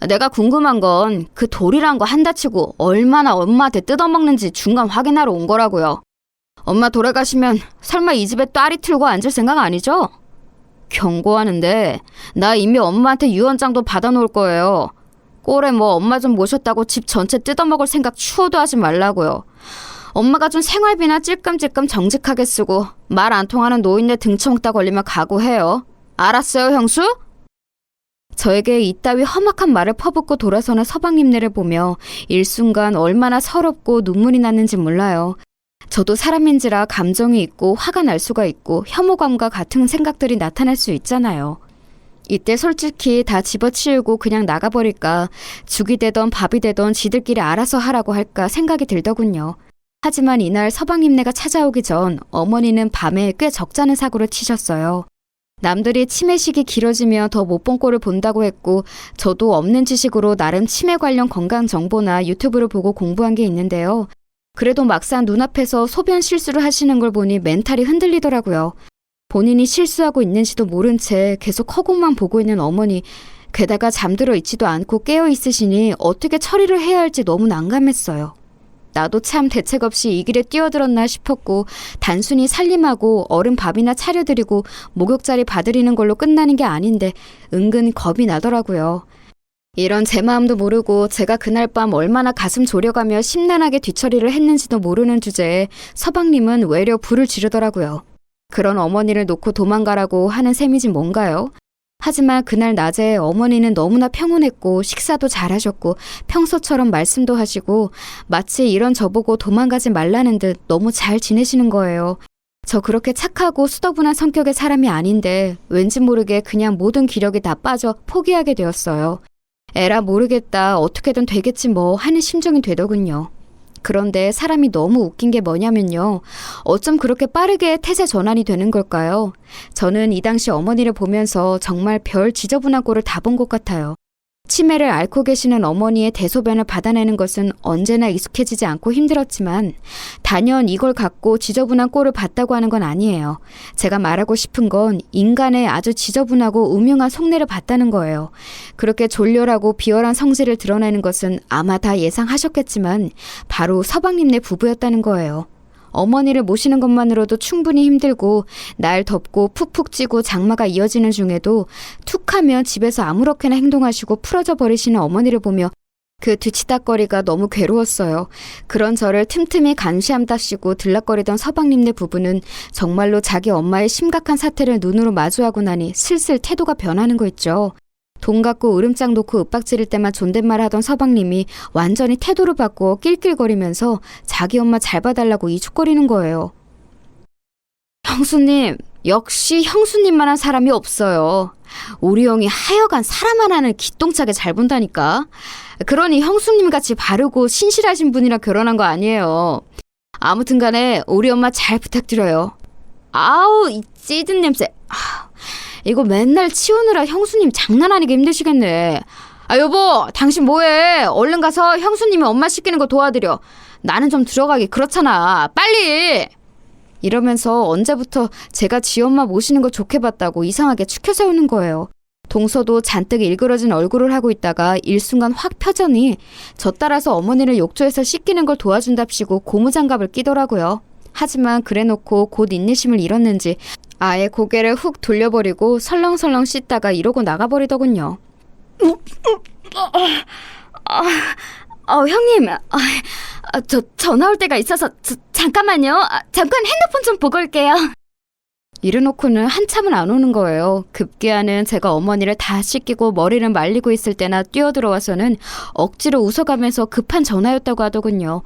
내가 궁금한 건 그 돌이란 거 한다 치고 얼마나 엄마한테 뜯어먹는지 중간 확인하러 온 거라고요. 엄마 돌아가시면 설마 이 집에 딸이 틀고 앉을 생각 아니죠? 경고하는데 나 이미 엄마한테 유언장도 받아놓을 거예요. 꼴에 뭐 엄마 좀 모셨다고 집 전체 뜯어먹을 생각 추호도 하지 말라고요. 엄마가 준 생활비나 찔끔찔끔 정직하게 쓰고 말 안 통하는 노인네 등쳐먹다 걸리면 각오해요. 알았어요, 형수? 저에게 이따위 험악한 말을 퍼붓고 돌아서는 서방님네를 보며 일순간 얼마나 서럽고 눈물이 났는지 몰라요. 저도 사람인지라 감정이 있고 화가 날 수가 있고 혐오감과 같은 생각들이 나타날 수 있잖아요. 이때 솔직히 다 집어치우고 그냥 나가버릴까 죽이 되던 밥이 되던 지들끼리 알아서 하라고 할까 생각이 들더군요. 하지만 이날 서방님네가 찾아오기 전 어머니는 밤에 꽤 적잖은 사고를 치셨어요. 남들이 치매식이 길어지며 더 못 본 꼴을 본다고 했고 저도 없는 지식으로 나름 치매 관련 건강 정보나 유튜브를 보고 공부한 게 있는데요. 그래도 막상 눈앞에서 소변 실수를 하시는 걸 보니 멘탈이 흔들리더라고요. 본인이 실수하고 있는지도 모른 채 계속 허공만 보고 있는 어머니, 게다가 잠들어 있지도 않고 깨어 있으시니 어떻게 처리를 해야 할지 너무 난감했어요. 나도 참 대책 없이 이 길에 뛰어들었나 싶었고 단순히 살림하고 어른 밥이나 차려드리고 목욕자리 봐드리는 걸로 끝나는 게 아닌데 은근 겁이 나더라고요. 이런 제 마음도 모르고 제가 그날 밤 얼마나 가슴 졸여가며 심란하게 뒤처리를 했는지도 모르는 주제에 서방님은 외려 불을 지르더라고요. 그런 어머니를 놓고 도망가라고 하는 셈이지 뭔가요? 하지만 그날 낮에 어머니는 너무나 평온했고 식사도 잘하셨고 평소처럼 말씀도 하시고 마치 이런 저보고 도망가지 말라는 듯 너무 잘 지내시는 거예요. 저 그렇게 착하고 수더분한 성격의 사람이 아닌데 왠지 모르게 그냥 모든 기력이 다 빠져 포기하게 되었어요. 에라 모르겠다 어떻게든 되겠지 뭐 하는 심정이 되더군요. 그런데 사람이 너무 웃긴 게 뭐냐면요. 어쩜 그렇게 빠르게 태세 전환이 되는 걸까요? 저는 이 당시 어머니를 보면서 정말 별 지저분한 꼴을 다 본 것 같아요. 치매를 앓고 계시는 어머니의 대소변을 받아내는 것은 언제나 익숙해지지 않고 힘들었지만 단연 이걸 갖고 지저분한 꼴을 봤다고 하는 건 아니에요. 제가 말하고 싶은 건 인간의 아주 지저분하고 음흉한 속내를 봤다는 거예요. 그렇게 졸렬하고 비열한 성질을 드러내는 것은 아마 다 예상하셨겠지만 바로 서방님네 부부였다는 거예요. 어머니를 모시는 것만으로도 충분히 힘들고 날 덥고 푹푹 찌고 장마가 이어지는 중에도 툭하면 집에서 아무렇게나 행동하시고 풀어져 버리시는 어머니를 보며 그 뒤치다거리가 너무 괴로웠어요. 그런 저를 틈틈이 감시함답시고 들락거리던 서방님네 부부는 정말로 자기 엄마의 심각한 사태를 눈으로 마주하고 나니 슬슬 태도가 변하는 거 있죠. 돈 갖고 으름장 놓고 윽박지를 때만 존댓말 하던 서방님이 완전히 태도를 바꾸어 낄낄거리면서 자기 엄마 잘 봐달라고 이죽거리는 거예요. 형수님, 역시 형수님만한 사람이 없어요. 우리 형이 하여간 사람 하나는 기똥차게 잘 본다니까. 그러니 형수님같이 바르고 신실하신 분이랑 결혼한 거 아니에요. 아무튼 간에 우리 엄마 잘 부탁드려요. 아우, 이 찌든 냄새. 이거 맨날 치우느라 형수님 장난 아니게 힘드시겠네. 아 여보, 당신 뭐해? 얼른 가서 형수님이 엄마 씻기는 거 도와드려. 나는 좀 들어가기 그렇잖아. 빨리! 이러면서 언제부터 제가 지 엄마 모시는 거 좋게 봤다고 이상하게 추켜 세우는 거예요. 동서도 잔뜩 일그러진 얼굴을 하고 있다가 일순간 확 펴더니 저 따라서 어머니를 욕조에서 씻기는 걸 도와준답시고 고무장갑을 끼더라고요. 하지만 그래놓고 곧 인내심을 잃었는지 아예 고개를 훅 돌려버리고 설렁설렁 씻다가 이러고 나가버리더군요. 형님, 저 전화 올 때가 있어서 잠깐만요. 잠깐 핸드폰 좀 보고 올게요. 이래놓고는 한참을 안 오는 거예요. 급기야는 제가 어머니를 다 씻기고 머리를 말리고 있을 때나 뛰어들어와서는 억지로 웃어가면서 급한 전화였다고 하더군요.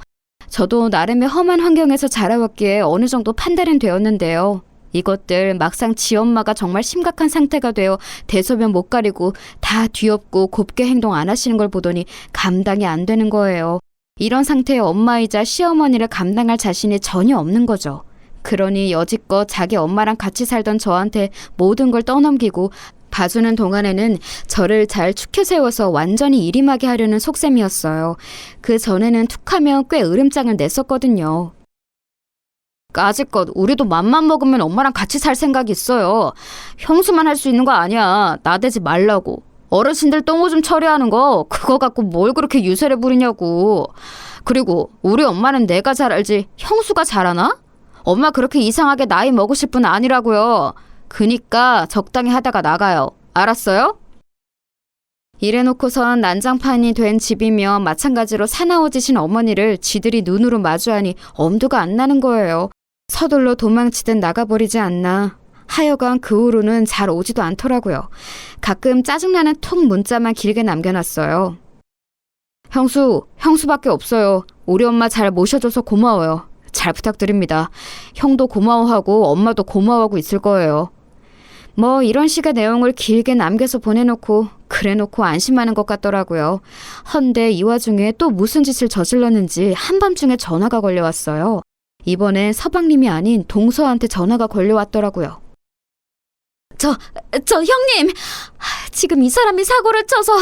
저도 나름의 험한 환경에서 자라왔기에 어느 정도 판단은 되었는데요. 이것들 막상 지 엄마가 정말 심각한 상태가 되어 대소변 못 가리고 다 뒤엎고 곱게 행동 안 하시는 걸 보더니 감당이 안 되는 거예요. 이런 상태의 엄마이자 시어머니를 감당할 자신이 전혀 없는 거죠. 그러니 여지껏 자기 엄마랑 같이 살던 저한테 모든 걸 떠넘기고 봐주는 동안에는 저를 잘 축혀 세워서 완전히 일임하게 하려는 속셈이었어요. 그 전에는 툭하면 꽤 으름장을 냈었거든요. 까짓것 우리도 맘만 먹으면 엄마랑 같이 살 생각이 있어요. 형수만 할 수 있는 거 아니야. 나대지 말라고. 어르신들 똥오줌 처리하는 거 그거 갖고 뭘 그렇게 유세를 부리냐고. 그리고 우리 엄마는 내가 잘 알지 형수가 잘 아나? 엄마 그렇게 이상하게 나이 먹으실 분 아니라고요. 그니까 적당히 하다가 나가요. 알았어요? 이래놓고선 난장판이 된 집이며 마찬가지로 사나워지신 어머니를 지들이 눈으로 마주하니 엄두가 안 나는 거예요. 서둘러 도망치듯 나가버리지 않나. 하여간 그 후로는 잘 오지도 않더라고요. 가끔 짜증나는 톡 문자만 길게 남겨놨어요. 형수밖에 없어요. 우리 엄마 잘 모셔줘서 고마워요. 잘 부탁드립니다. 형도 고마워하고 엄마도 고마워하고 있을 거예요. 뭐 이런 식의 내용을 길게 남겨서 보내놓고 그래놓고 안심하는 것 같더라고요. 헌데 이 와중에 또 무슨 짓을 저질렀는지 한밤중에 전화가 걸려왔어요. 이번엔 서방님이 아닌 동서한테 전화가 걸려왔더라고요. 저 형님, 지금 이 사람이 사고를 쳐서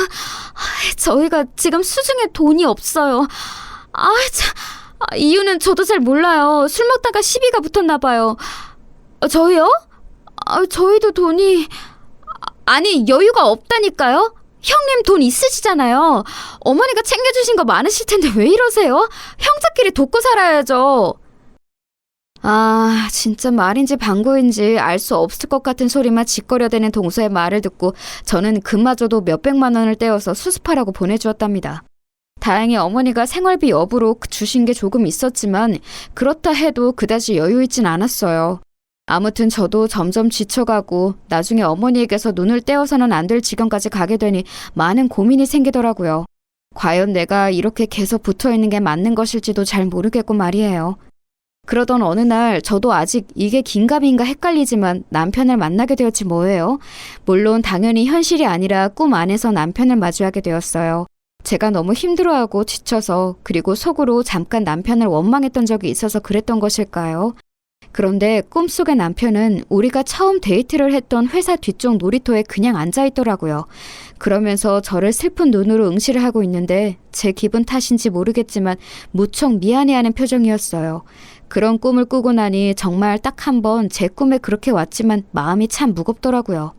저희가 지금 수중에 돈이 없어요. 이유는 저도 잘 몰라요. 술 먹다가 시비가 붙었나 봐요. 저희요? 저희도 돈이... 아니, 여유가 없다니까요? 형님 돈 있으시잖아요. 어머니가 챙겨주신 거 많으실 텐데 왜 이러세요? 형제끼리 돕고 살아야죠. 진짜 말인지 방구인지 알 수 없을 것 같은 소리만 짓거려대는 동서의 말을 듣고 저는 그마저도 몇백만 원을 떼어서 수습하라고 보내주었답니다. 다행히 어머니가 생활비 여부로 주신 게 조금 있었지만 그렇다 해도 그다지 여유 있진 않았어요. 아무튼 저도 점점 지쳐가고 나중에 어머니에게서 눈을 떼어서는 안 될 지경까지 가게 되니 많은 고민이 생기더라고요. 과연 내가 이렇게 계속 붙어있는 게 맞는 것일지도 잘 모르겠고 말이에요. 그러던 어느 날 저도 아직 이게 긴가민가 헷갈리지만 남편을 만나게 되었지 뭐예요. 물론 당연히 현실이 아니라 꿈 안에서 남편을 마주하게 되었어요. 제가 너무 힘들어하고 지쳐서 그리고 속으로 잠깐 남편을 원망했던 적이 있어서 그랬던 것일까요? 그런데 꿈속의 남편은 우리가 처음 데이트를 했던 회사 뒤쪽 놀이터에 그냥 앉아있더라고요. 그러면서 저를 슬픈 눈으로 응시를 하고 있는데 제 기분 탓인지 모르겠지만 무척 미안해하는 표정이었어요. 그런 꿈을 꾸고 나니 정말 딱 한 번 제 꿈에 그렇게 왔지만 마음이 참 무겁더라고요.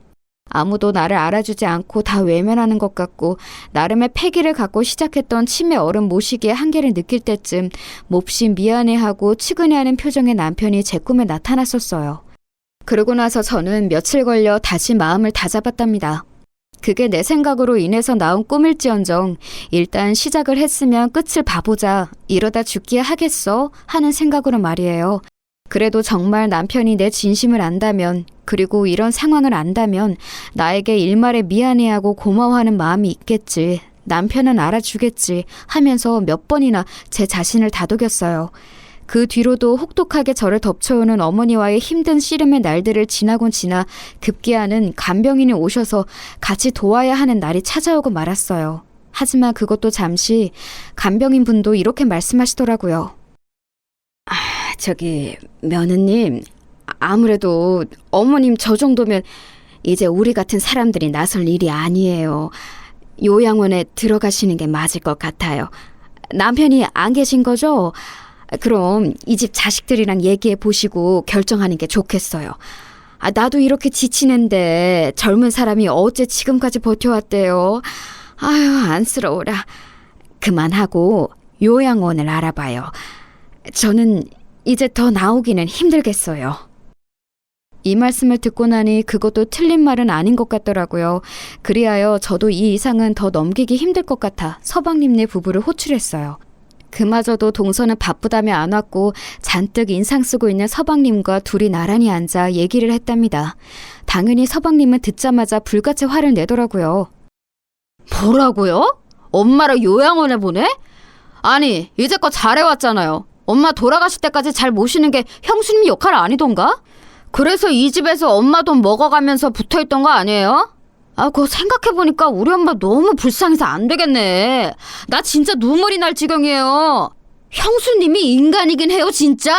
아무도 나를 알아주지 않고 다 외면하는 것 같고 나름의 패기를 갖고 시작했던 치매 어른 모시기의 한계를 느낄 때쯤 몹시 미안해하고 측은해하는 표정의 남편이 제 꿈에 나타났었어요. 그러고 나서 저는 며칠 걸려 다시 마음을 다잡았답니다. 그게 내 생각으로 인해서 나온 꿈일지언정 일단 시작을 했으면 끝을 봐보자, 이러다 죽기야 하겠어 하는 생각으로 말이에요. 그래도 정말 남편이 내 진심을 안다면, 그리고 이런 상황을 안다면 나에게 일말에 미안해하고 고마워하는 마음이 있겠지, 남편은 알아주겠지 하면서 몇 번이나 제 자신을 다독였어요. 그 뒤로도 혹독하게 저를 덮쳐오는 어머니와의 힘든 씨름의 날들을 지나곤 지나 급기야는 간병인이 오셔서 같이 도와야 하는 날이 찾아오고 말았어요. 하지만 그것도 잠시. 간병인 분도 이렇게 말씀하시더라고요. 며느님, 아무래도 어머님 저 정도면 이제 우리 같은 사람들이 나설 일이 아니에요. 요양원에 들어가시는 게 맞을 것 같아요. 남편이 안 계신 거죠? 그럼 이 집 자식들이랑 얘기해 보시고 결정하는 게 좋겠어요. 나도 이렇게 지치는데 젊은 사람이 어째 지금까지 버텨왔대요. 아유, 안쓰러워라. 그만하고 요양원을 알아봐요. 저는 이제 더 나오기는 힘들겠어요. 이 말씀을 듣고 나니 그것도 틀린 말은 아닌 것 같더라고요. 그리하여 저도 이 이상은 더 넘기기 힘들 것 같아 서방님네 부부를 호출했어요. 그마저도 동서는 바쁘다며 안 왔고 잔뜩 인상 쓰고 있는 서방님과 둘이 나란히 앉아 얘기를 했답니다. 당연히 서방님은 듣자마자 불같이 화를 내더라고요. 뭐라고요? 엄마를 요양원에 보내? 아니, 이제껏 잘해왔잖아요. 엄마 돌아가실 때까지 잘 모시는 게 형수님 역할 아니던가? 그래서 이 집에서 엄마 돈 먹어가면서 붙어있던 거 아니에요? 그거 생각해보니까 우리 엄마 너무 불쌍해서 안 되겠네. 나 진짜 눈물이 날 지경이에요. 형수님이 인간이긴 해요, 진짜?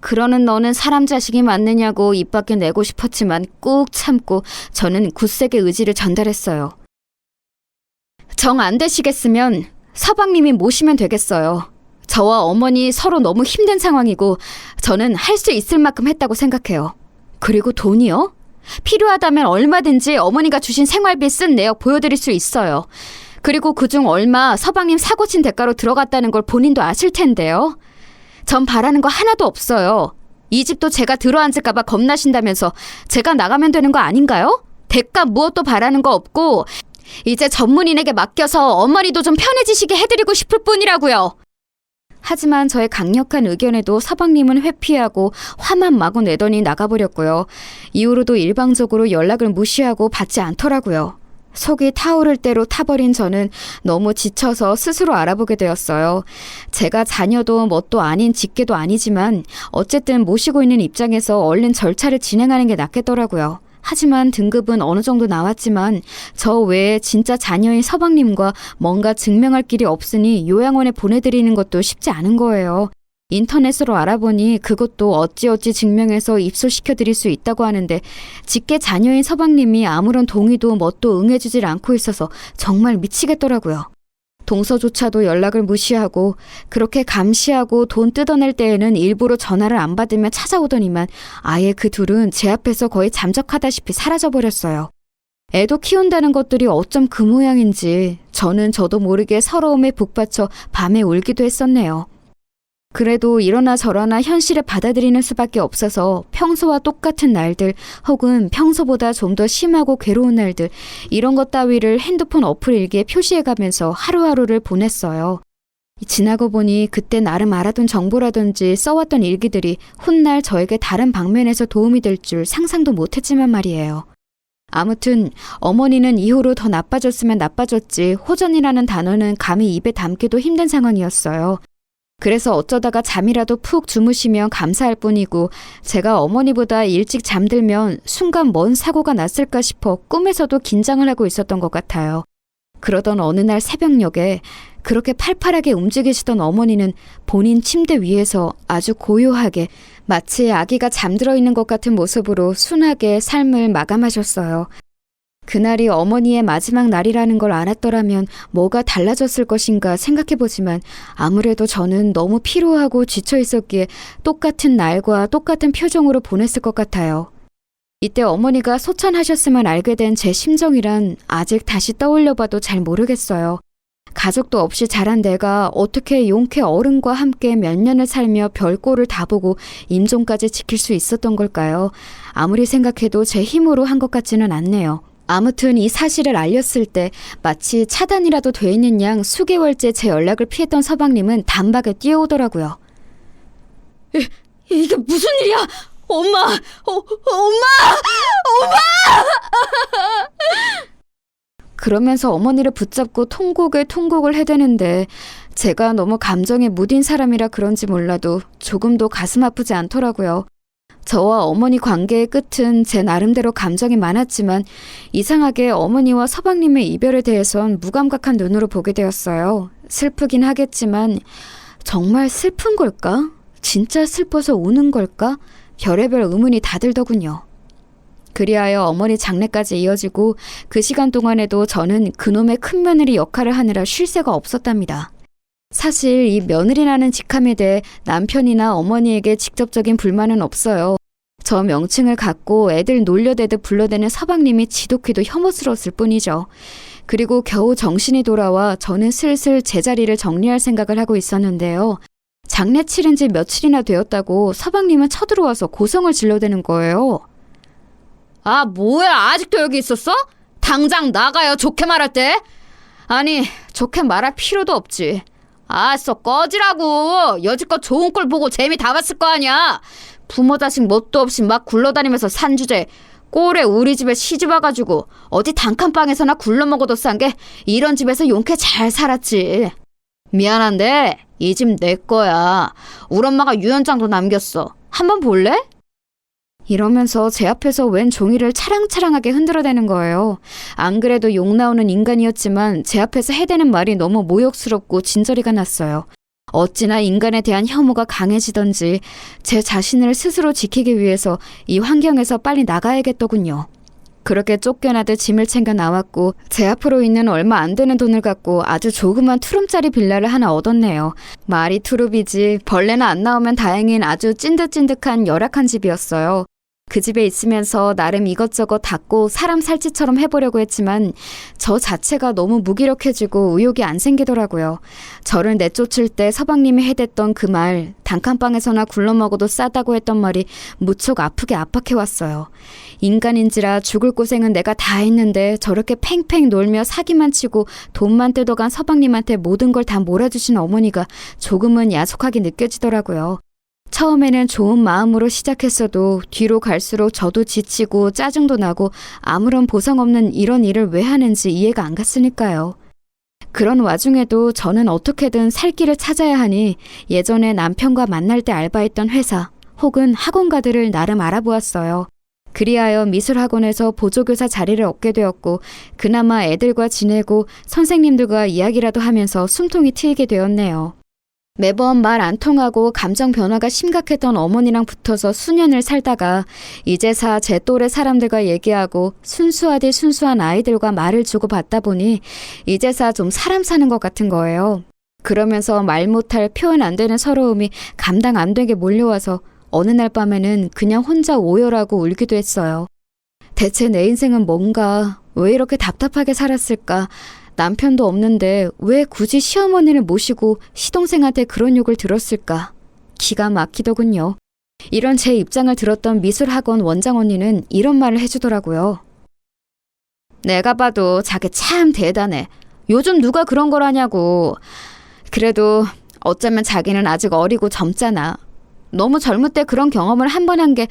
그러는 너는 사람 자식이 맞느냐고 입 밖에 내고 싶었지만 꾹 참고 저는 굳세게 의지를 전달했어요. 정 안 되시겠으면 서방님이 모시면 되겠어요. 저와 어머니 서로 너무 힘든 상황이고 저는 할 수 있을 만큼 했다고 생각해요. 그리고 돈이요? 필요하다면 얼마든지 어머니가 주신 생활비 쓴 내역 보여드릴 수 있어요. 그리고 그중 얼마 서방님 사고 친 대가로 들어갔다는 걸 본인도 아실 텐데요. 전 바라는 거 하나도 없어요. 이 집도 제가 들어앉을까 봐 겁나신다면서 제가 나가면 되는 거 아닌가요? 대가 무엇도 바라는 거 없고 이제 전문인에게 맡겨서 어머니도 좀 편해지시게 해드리고 싶을 뿐이라고요. 하지만 저의 강력한 의견에도 서방님은 회피하고 화만 마구 내더니 나가버렸고요. 이후로도 일방적으로 연락을 무시하고 받지 않더라고요. 속이 타오를 대로 타버린 저는 너무 지쳐서 스스로 알아보게 되었어요. 제가 자녀도 뭣도 아닌 직계도 아니지만 어쨌든 모시고 있는 입장에서 얼른 절차를 진행하는 게 낫겠더라고요. 하지만 등급은 어느 정도 나왔지만 저 외에 진짜 자녀인 서방님과 뭔가 증명할 길이 없으니 요양원에 보내드리는 것도 쉽지 않은 거예요. 인터넷으로 알아보니 그것도 어찌어찌 증명해서 입소시켜드릴 수 있다고 하는데 직계 자녀인 서방님이 아무런 동의도 뭣도 응해주질 않고 있어서 정말 미치겠더라고요. 동서조차도 연락을 무시하고 그렇게 감시하고 돈 뜯어낼 때에는 일부러 전화를 안 받으며 찾아오더니만 아예 그 둘은 제 앞에서 거의 잠적하다시피 사라져버렸어요. 애도 키운다는 것들이 어쩜 그 모양인지 저는 저도 모르게 서러움에 북받쳐 밤에 울기도 했었네요. 그래도 이러나 저러나 현실을 받아들이는 수밖에 없어서 평소와 똑같은 날들 혹은 평소보다 좀 더 심하고 괴로운 날들 이런 것 따위를 핸드폰 어플 일기에 표시해가면서 하루하루를 보냈어요. 지나고 보니 그때 나름 알아둔 정보라든지 써왔던 일기들이 훗날 저에게 다른 방면에서 도움이 될 줄 상상도 못했지만 말이에요. 아무튼 어머니는 이후로 더 나빠졌으면 나빠졌지 호전이라는 단어는 감히 입에 담기도 힘든 상황이었어요. 그래서 어쩌다가 잠이라도 푹 주무시면 감사할 뿐이고 제가 어머니보다 일찍 잠들면 순간 뭔 사고가 났을까 싶어 꿈에서도 긴장을 하고 있었던 것 같아요. 그러던 어느 날 새벽녘에 그렇게 팔팔하게 움직이시던 어머니는 본인 침대 위에서 아주 고요하게 마치 아기가 잠들어 있는 것 같은 모습으로 순하게 삶을 마감하셨어요. 그날이 어머니의 마지막 날이라는 걸 알았더라면 뭐가 달라졌을 것인가 생각해보지만 아무래도 저는 너무 피로하고 지쳐 있었기에 똑같은 날과 똑같은 표정으로 보냈을 것 같아요. 이때 어머니가 소천하셨음을 알게 된 제 심정이란 아직 다시 떠올려봐도 잘 모르겠어요. 가족도 없이 자란 내가 어떻게 용케 어른과 함께 몇 년을 살며 별꼴을 다 보고 임종까지 지킬 수 있었던 걸까요? 아무리 생각해도 제 힘으로 한 것 같지는 않네요. 아무튼 이 사실을 알렸을 때 마치 차단이라도 돼 있는 양 수개월째 제 연락을 피했던 서방님은 단박에 뛰어오더라고요. 이게 무슨 일이야? 엄마! 엄마! 그러면서 어머니를 붙잡고 통곡을 해대는데 제가 너무 감정에 무딘 사람이라 그런지 몰라도 조금도 가슴 아프지 않더라고요. 저와 어머니 관계의 끝은 제 나름대로 감정이 많았지만 이상하게 어머니와 서방님의 이별에 대해선 무감각한 눈으로 보게 되었어요. 슬프긴 하겠지만 정말 슬픈 걸까? 진짜 슬퍼서 우는 걸까? 별의별 의문이 다 들더군요. 그리하여 어머니 장례까지 이어지고 그 시간 동안에도 저는 그놈의 큰며느리 역할을 하느라 쉴 새가 없었답니다. 사실 이 며느리라는 직함에 대해 남편이나 어머니에게 직접적인 불만은 없어요. 저 명칭을 갖고 애들 놀려대듯 불러대는 서방님이 지독히도 혐오스러웠을 뿐이죠. 그리고 겨우 정신이 돌아와 저는 슬슬 제자리를 정리할 생각을 하고 있었는데요. 장례 치른 지 며칠이나 되었다고 서방님은 쳐들어와서 고성을 질러대는 거예요. 아, 뭐야, 아직도 여기 있었어? 당장 나가요, 좋게 말할 때. 아니, 좋게 말할 필요도 없지. 아싸, 꺼지라고. 여지껏 좋은 꼴 보고 재미 다 봤을 거 아니야. 부모 자식 뭣도 없이 막 굴러다니면서 산 주제 꼴에 우리 집에 시집 와가지고 어디 단칸방에서나 굴러먹어도 싼 게 이런 집에서 용케 잘 살았지. 미안한데 이 집 내 거야. 우리 엄마가 유언장도 남겼어. 한번 볼래? 이러면서 제 앞에서 웬 종이를 차랑차랑하게 흔들어대는 거예요. 안 그래도 욕 나오는 인간이었지만 제 앞에서 해대는 말이 너무 모욕스럽고 진저리가 났어요. 어찌나 인간에 대한 혐오가 강해지던지 제 자신을 스스로 지키기 위해서 이 환경에서 빨리 나가야겠더군요. 그렇게 쫓겨나듯 짐을 챙겨 나왔고 제 앞으로 있는 얼마 안 되는 돈을 갖고 아주 조그만 투룸짜리 빌라를 하나 얻었네요. 말이 투룸이지 벌레나 안 나오면 다행인 아주 찐득찐득한 열악한 집이었어요. 그 집에 있으면서 나름 이것저것 닦고 사람 살찌처럼 해보려고 했지만 저 자체가 너무 무기력해지고 의욕이 안 생기더라고요. 저를 내쫓을 때 서방님이 해댔던 그 말, 단칸방에서나 굴러먹어도 싸다고 했던 말이 무척 아프게 압박해왔어요. 인간인지라 죽을 고생은 내가 다 했는데 저렇게 팽팽 놀며 사기만 치고 돈만 뜯어간 서방님한테 모든 걸 다 몰아주신 어머니가 조금은 야속하게 느껴지더라고요. 처음에는 좋은 마음으로 시작했어도 뒤로 갈수록 저도 지치고 짜증도 나고 아무런 보상 없는 이런 일을 왜 하는지 이해가 안 갔으니까요. 그런 와중에도 저는 어떻게든 살 길을 찾아야 하니 예전에 남편과 만날 때 알바했던 회사 혹은 학원가들을 나름 알아보았어요. 그리하여 미술학원에서 보조교사 자리를 얻게 되었고 그나마 애들과 지내고 선생님들과 이야기라도 하면서 숨통이 트이게 되었네요. 매번 말 안 통하고 감정 변화가 심각했던 어머니랑 붙어서 수년을 살다가 이제사 제 또래 사람들과 얘기하고 순수하디 순수한 아이들과 말을 주고받다 보니 이제사 좀 사람 사는 것 같은 거예요. 그러면서 말 못할 표현 안 되는 서러움이 감당 안 되게 몰려와서 어느 날 밤에는 그냥 혼자 오열하고 울기도 했어요. 대체 내 인생은 뭔가, 왜 이렇게 답답하게 살았을까? 남편도 없는데 왜 굳이 시어머니를 모시고 시동생한테 그런 욕을 들었을까? 기가 막히더군요. 이런 제 입장을 들었던 미술학원 원장 언니는 이런 말을 해주더라고요. 내가 봐도 자기 참 대단해. 요즘 누가 그런 걸 하냐고. 그래도 어쩌면 자기는 아직 어리고 젊잖아. 너무 젊을 때 그런 경험을 한 번 한 게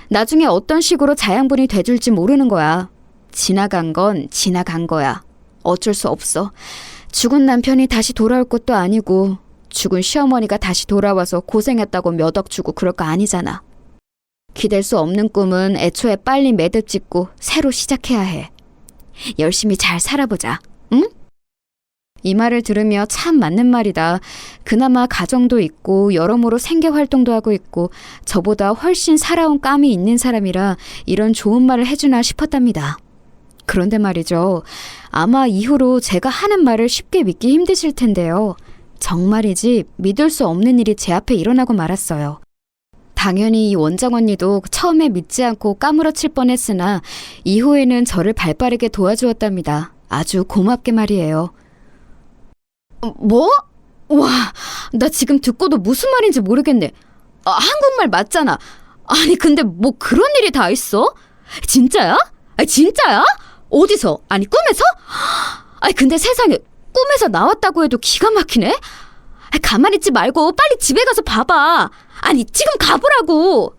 나중에 어떤 식으로 자양분이 돼줄지 모르는 거야. 지나간 건 지나간 거야. 어쩔 수 없어. 죽은 남편이 다시 돌아올 것도 아니고 죽은 시어머니가 다시 돌아와서 고생했다고 몇 억 주고 그럴 거 아니잖아. 기댈 수 없는 꿈은 애초에 빨리 매듭 짓고 새로 시작해야 해. 열심히 잘 살아보자. 응? 이 말을 들으며 참 맞는 말이다. 그나마 가정도 있고 여러모로 생계활동도 하고 있고 저보다 훨씬 살아온 깜이 있는 사람이라 이런 좋은 말을 해주나 싶었답니다. 그런데 말이죠. 아마 이후로 제가 하는 말을 쉽게 믿기 힘드실 텐데요. 정말이지 믿을 수 없는 일이 제 앞에 일어나고 말았어요. 당연히 이 원장 언니도 처음에 믿지 않고 까무러칠 뻔했으나 이후에는 저를 발빠르게 도와주었답니다. 아주 고맙게 말이에요. 뭐? 와, 나 지금 듣고도 무슨 말인지 모르겠네. 한국말 맞잖아. 아니 근데 뭐 그런 일이 다 있어? 진짜야? 진짜야? 어디서? 아니 꿈에서? 아니 근데 세상에 꿈에서 나왔다고 해도 기가 막히네? 가만히 있지 말고 빨리 집에 가서 봐봐. 아니 지금 가보라고.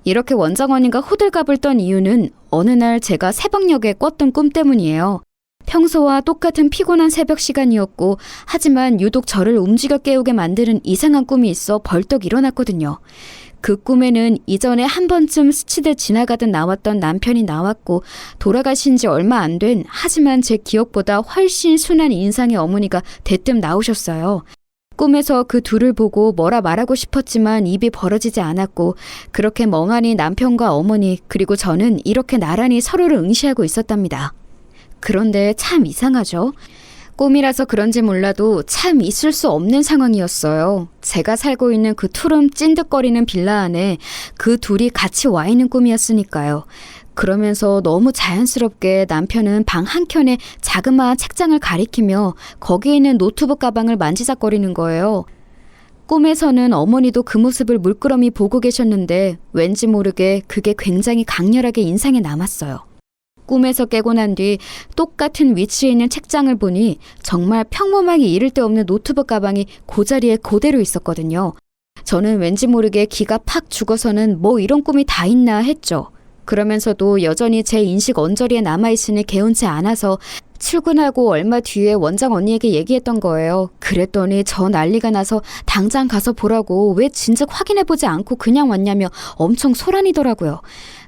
이렇게 원장언니가 호들갑을 떤 이유는 어느 날 제가 새벽녘에 꿨던 꿈 때문이에요. 평소와 똑같은 피곤한 새벽 시간이었고 하지만 유독 저를 움직여 깨우게 만드는 이상한 꿈이 있어 벌떡 일어났거든요. 그 꿈에는 이전에 한 번쯤 스치듯 지나가듯 나왔던 남편이 나왔고 돌아가신 지 얼마 안 된 하지만 제 기억보다 훨씬 순한 인상의 어머니가 대뜸 나오셨어요. 꿈에서 그 둘을 보고 뭐라 말하고 싶었지만 입이 벌어지지 않았고 그렇게 멍하니 남편과 어머니 그리고 저는 이렇게 나란히 서로를 응시하고 있었답니다. 그런데 참 이상하죠. 꿈이라서 그런지 몰라도 참 있을 수 없는 상황이었어요. 제가 살고 있는 그 투룸 찐득거리는 빌라 안에 그 둘이 같이 와 있는 꿈이었으니까요. 그러면서 너무 자연스럽게 남편은 방 한켠에 자그마한 책장을 가리키며 거기에 있는 노트북 가방을 만지작거리는 거예요. 꿈에서는 어머니도 그 모습을 물끄러미 보고 계셨는데 왠지 모르게 그게 굉장히 강렬하게 인상에 남았어요. 꿈에서 깨고 난 뒤 똑같은 위치에 있는 책장을 보니 정말 평범하게 이를 데 없는 노트북 가방이 그 자리에 그대로 있었거든요. 저는 왠지 모르게 기가 팍 죽어서는 뭐 이런 꿈이 다 있나 했죠. 그러면서도 여전히 제 인식 언저리에 남아있으니 개운치 않아서 출근하고 얼마 뒤에 원장 언니에게 얘기했던 거예요. 그랬더니 저 난리가 나서 당장 가서 보라고 왜 진즉 확인해보지 않고 그냥 왔냐며 엄청 소란이더라고요.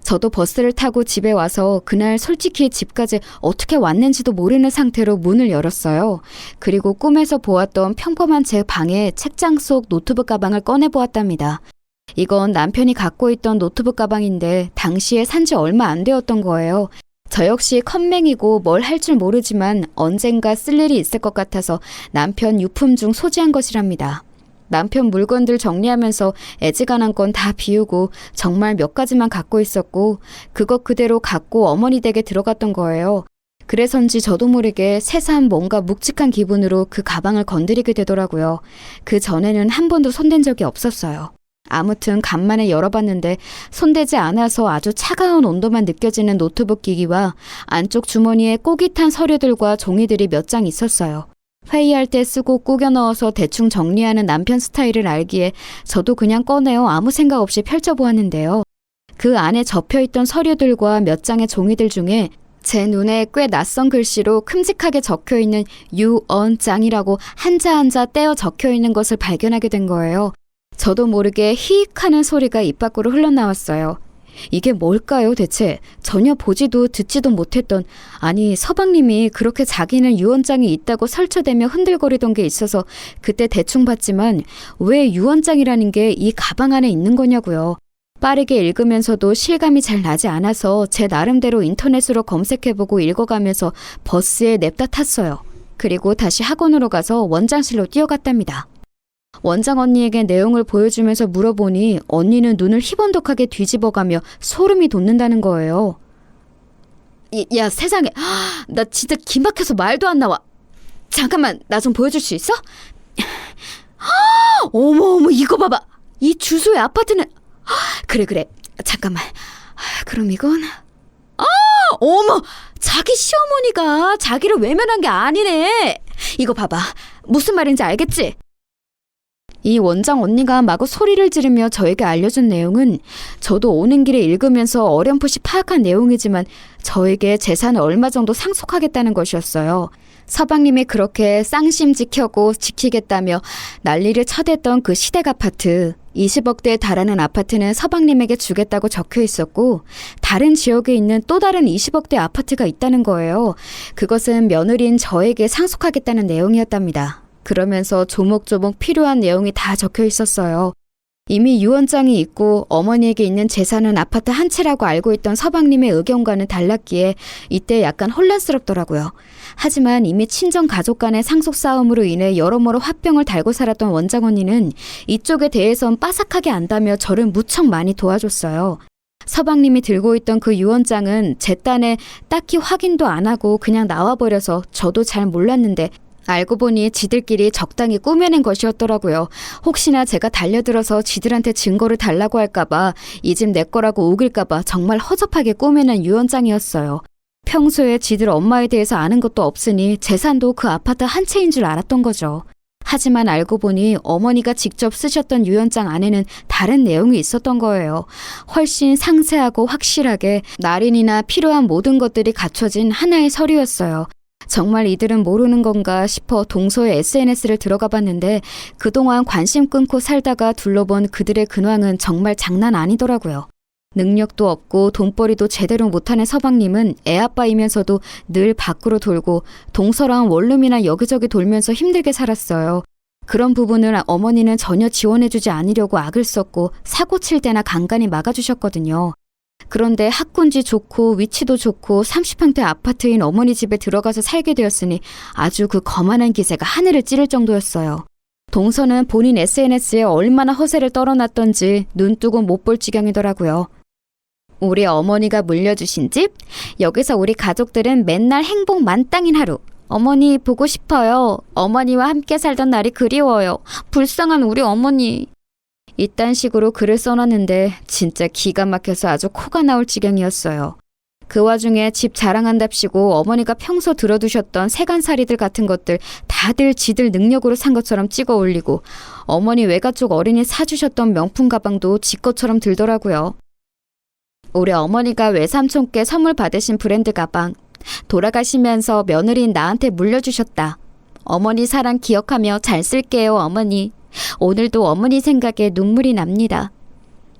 저도 버스를 타고 집에 와서 그날 솔직히 집까지 어떻게 왔는지도 모르는 상태로 문을 열었어요. 그리고 꿈에서 보았던 평범한 제 방에 책장 속 노트북 가방을 꺼내보았답니다. 이건 남편이 갖고 있던 노트북 가방인데 당시에 산지 얼마 안 되었던 거예요. 저 역시 컴맹이고 뭘 할 줄 모르지만 언젠가 쓸 일이 있을 것 같아서 남편 유품 중 소지한 것이랍니다. 남편 물건들 정리하면서 애지간한 건 다 비우고 정말 몇 가지만 갖고 있었고 그것 그대로 갖고 어머니 댁에 들어갔던 거예요. 그래서인지 저도 모르게 새삼 뭔가 묵직한 기분으로 그 가방을 건드리게 되더라고요. 그 전에는 한 번도 손댄 적이 없었어요. 아무튼 간만에 열어봤는데 손대지 않아서 아주 차가운 온도만 느껴지는 노트북 기기와 안쪽 주머니에 꼬깃 탄 서류들과 종이들이 몇 장 있었어요. 회의할 때 쓰고 꾸겨 넣어서 대충 정리하는 남편 스타일을 알기에 저도 그냥 꺼내어 아무 생각 없이 펼쳐보았는데요. 그 안에 접혀있던 서류들과 몇 장의 종이들 중에 제 눈에 꽤 낯선 글씨로 큼직하게 적혀있는 유언장이라고 한자 한자 떼어 적혀있는 것을 발견하게 된 거예요. 저도 모르게 히익 하는 소리가 입 밖으로 흘러나왔어요. 이게 뭘까요 대체? 전혀 보지도 듣지도 못했던, 아니 서방님이 그렇게 자기는 유언장이 있다고 설쳐대며 흔들거리던 게 있어서 그때 대충 봤지만 왜 유언장이라는 게 이 가방 안에 있는 거냐고요. 빠르게 읽으면서도 실감이 잘 나지 않아서 제 나름대로 인터넷으로 검색해보고 읽어가면서 버스에 냅다 탔어요. 그리고 다시 학원으로 가서 원장실로 뛰어갔답니다. 원장 언니에게 내용을 보여주면서 물어보니 언니는 눈을 희번덕하게 뒤집어가며 소름이 돋는다는 거예요. 야 세상에, 나 진짜 기막혀서 말도 안 나와. 잠깐만 나 좀 보여줄 수 있어? 어머 이거 봐봐. 이 주소의 아파트는 그래 잠깐만. 그럼 이건 어머 자기 시어머니가 자기를 외면한 게 아니네. 이거 봐봐. 무슨 말인지 알겠지? 이 원장 언니가 마구 소리를 지르며 저에게 알려준 내용은 저도 오는 길에 읽으면서 어렴풋이 파악한 내용이지만 저에게 재산을 얼마 정도 상속하겠다는 것이었어요. 서방님이 그렇게 쌍심 지켜고 지키겠다며 난리를 쳐댔던 그 시댁 아파트, 20억대에 달하는 아파트는 서방님에게 주겠다고 적혀 있었고 다른 지역에 있는 또 다른 20억대 아파트가 있다는 거예요. 그것은 며느리인 저에게 상속하겠다는 내용이었답니다. 그러면서 조목조목 필요한 내용이 다 적혀 있었어요. 이미 유언장이 있고 어머니에게 있는 재산은 아파트 한 채라고 알고 있던 서방님의 의견과는 달랐기에 이때 약간 혼란스럽더라고요. 하지만 이미 친정 가족 간의 상속 싸움으로 인해 여러모로 화병을 달고 살았던 원장 언니는 이쪽에 대해선 빠삭하게 안다며 저를 무척 많이 도와줬어요. 서방님이 들고 있던 그 유언장은 제 딴에 딱히 확인도 안 하고 그냥 나와버려서 저도 잘 몰랐는데 알고 보니 지들끼리 적당히 꾸며낸 것이었더라고요. 혹시나 제가 달려들어서 지들한테 증거를 달라고 할까봐 이 집 내 거라고 우길까봐 정말 허접하게 꾸며낸 유언장이었어요. 평소에 지들 엄마에 대해서 아는 것도 없으니 재산도 그 아파트 한 채인 줄 알았던 거죠. 하지만 알고 보니 어머니가 직접 쓰셨던 유언장 안에는 다른 내용이 있었던 거예요. 훨씬 상세하고 확실하게 날인이나 필요한 모든 것들이 갖춰진 하나의 서류였어요. 정말 이들은 모르는 건가 싶어 동서의 SNS를 들어가 봤는데 그동안 관심 끊고 살다가 둘러본 그들의 근황은 정말 장난 아니더라고요. 능력도 없고 돈벌이도 제대로 못하는 서방님은 애아빠이면서도 늘 밖으로 돌고 동서랑 원룸이나 여기저기 돌면서 힘들게 살았어요. 그런 부분을 어머니는 전혀 지원해주지 않으려고 악을 썼고 사고 칠 때나 간간히 막아주셨거든요. 그런데 학군지 좋고 위치도 좋고 30평대 아파트인 어머니 집에 들어가서 살게 되었으니 아주 그 거만한 기세가 하늘을 찌를 정도였어요. 동서는 본인 SNS에 얼마나 허세를 떨어놨던지 눈 뜨고 못 볼 지경이더라고요. 우리 어머니가 물려주신 집? 여기서 우리 가족들은 맨날 행복 만땅인 하루. 어머니 보고 싶어요. 어머니와 함께 살던 날이 그리워요. 불쌍한 우리 어머니. 이딴 식으로 글을 써놨는데 진짜 기가 막혀서 아주 코가 나올 지경이었어요. 그 와중에 집 자랑한답시고 어머니가 평소 들어두셨던 세간살이들 같은 것들 다들 지들 능력으로 산 것처럼 찍어 올리고 어머니 외가 쪽 어린이 사주셨던 명품 가방도 지 것처럼 들더라고요. 우리 어머니가 외삼촌께 선물 받으신 브랜드 가방. 돌아가시면서 며느리인 나한테 물려주셨다. 어머니 사랑 기억하며 잘 쓸게요, 어머니. 오늘도 어머니 생각에 눈물이 납니다.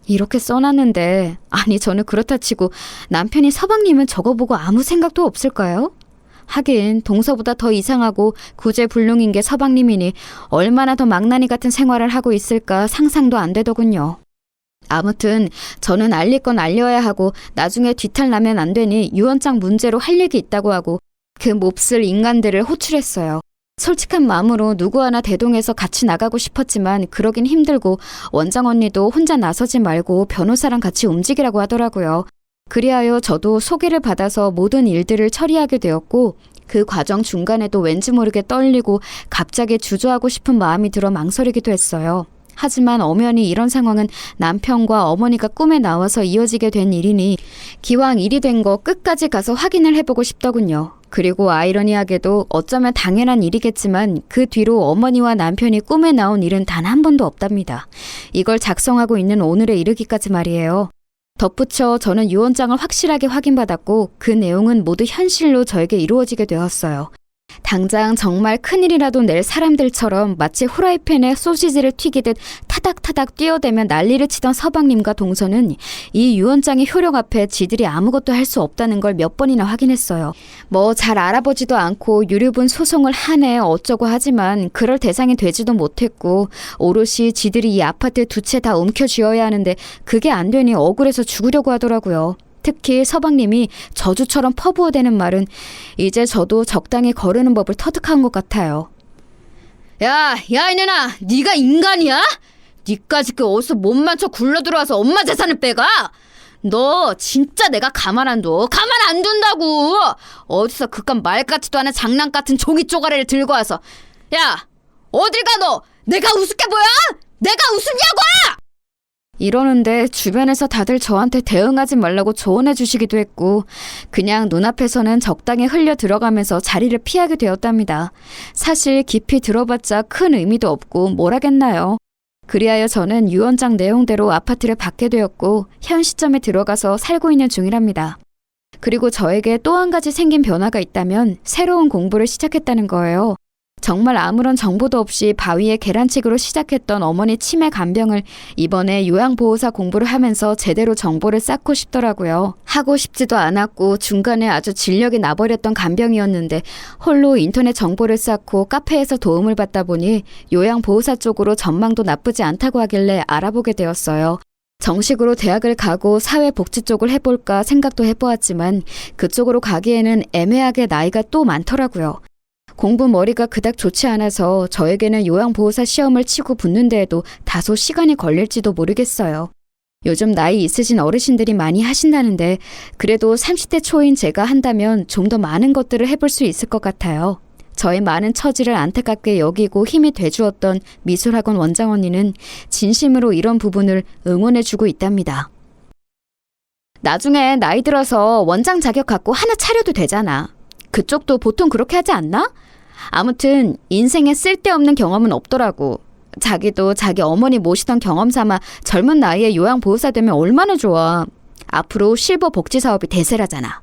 이렇게 써놨는데 아니 저는 그렇다 치고 남편이 서방님은 저거 보고 아무 생각도 없을까요? 하긴 동서보다 더 이상하고 구제불능인 게 서방님이니 얼마나 더 망나니 같은 생활을 하고 있을까 상상도 안 되더군요. 아무튼 저는 알릴 건 알려야 하고 나중에 뒤탈 나면 안 되니 유언장 문제로 할 얘기 있다고 하고 그 몹쓸 인간들을 호출했어요. 솔직한 마음으로 누구 하나 대동해서 같이 나가고 싶었지만 그러긴 힘들고 원장 언니도 혼자 나서지 말고 변호사랑 같이 움직이라고 하더라고요. 그리하여 저도 소개를 받아서 모든 일들을 처리하게 되었고 그 과정 중간에도 왠지 모르게 떨리고 갑자기 주저하고 싶은 마음이 들어 망설이기도 했어요. 하지만 엄연히 이런 상황은 남편과 어머니가 꿈에 나와서 이어지게 된 일이니 기왕 일이 된 거 끝까지 가서 확인을 해보고 싶더군요. 그리고 아이러니하게도 어쩌면 당연한 일이겠지만 그 뒤로 어머니와 남편이 꿈에 나온 일은 단 한 번도 없답니다. 이걸 작성하고 있는 오늘에 이르기까지 말이에요. 덧붙여 저는 유언장을 확실하게 확인받았고 그 내용은 모두 현실로 저에게 이루어지게 되었어요. 당장 정말 큰일이라도 낼 사람들처럼 마치 후라이팬에 소시지를 튀기듯 타닥타닥 뛰어대며 난리를 치던 서방님과 동서는 이 유언장의 효력 앞에 지들이 아무것도 할 수 없다는 걸 몇 번이나 확인했어요. 뭐 잘 알아보지도 않고 유류분 소송을 하네 어쩌고 하지만 그럴 대상이 되지도 못했고 오롯이 지들이 이 아파트 두 채 다 움켜쥐어야 하는데 그게 안 되니 억울해서 죽으려고 하더라고요. 특히 서방님이 저주처럼 퍼부어대는 말은 이제 저도 적당히 거르는 법을 터득한 것 같아요. 야 이년아, 네가 인간이야? 니까지 그 어디서 못 맞춰 굴러 들어와서 엄마 재산을 빼가? 너 진짜 내가 가만 안 둬. 가만 안 둔다고. 어디서 그깟 말 같지도 않은 장난 같은 종이 쪼가리를 들고 와서 야 어딜 가 너? 내가 우습게 보여? 내가 우습냐고! 이러는데 주변에서 다들 저한테 대응하지 말라고 조언해 주시기도 했고 그냥 눈앞에서는 적당히 흘려 들어가면서 자리를 피하게 되었답니다. 사실 깊이 들어봤자 큰 의미도 없고 뭘 하겠나요. 그리하여 저는 유언장 내용대로 아파트를 받게 되었고 현 시점에 들어가서 살고 있는 중이랍니다. 그리고 저에게 또 한 가지 생긴 변화가 있다면 새로운 공부를 시작했다는 거예요. 정말 아무런 정보도 없이 바위에 계란치기로 시작했던 어머니 치매 간병을 이번에 요양보호사 공부를 하면서 제대로 정보를 쌓고 싶더라고요. 하고 싶지도 않았고 중간에 아주 진력이 나버렸던 간병이었는데 홀로 인터넷 정보를 쌓고 카페에서 도움을 받다 보니 요양보호사 쪽으로 전망도 나쁘지 않다고 하길래 알아보게 되었어요. 정식으로 대학을 가고 사회복지 쪽을 해볼까 생각도 해보았지만 그쪽으로 가기에는 애매하게 나이가 또 많더라고요. 공부 머리가 그닥 좋지 않아서 저에게는 요양보호사 시험을 치고 붙는 데에도 다소 시간이 걸릴지도 모르겠어요. 요즘 나이 있으신 어르신들이 많이 하신다는데 그래도 30대 초인 제가 한다면 좀 더 많은 것들을 해볼 수 있을 것 같아요. 저의 많은 처지를 안타깝게 여기고 힘이 돼주었던 미술학원 원장 언니는 진심으로 이런 부분을 응원해주고 있답니다. 나중에 나이 들어서 원장 자격 갖고 하나 차려도 되잖아. 그쪽도 보통 그렇게 하지 않나? 아무튼 인생에 쓸데없는 경험은 없더라고. 자기도 자기 어머니 모시던 경험 삼아 젊은 나이에 요양보호사 되면 얼마나 좋아. 앞으로 실버 복지 사업이 대세라잖아.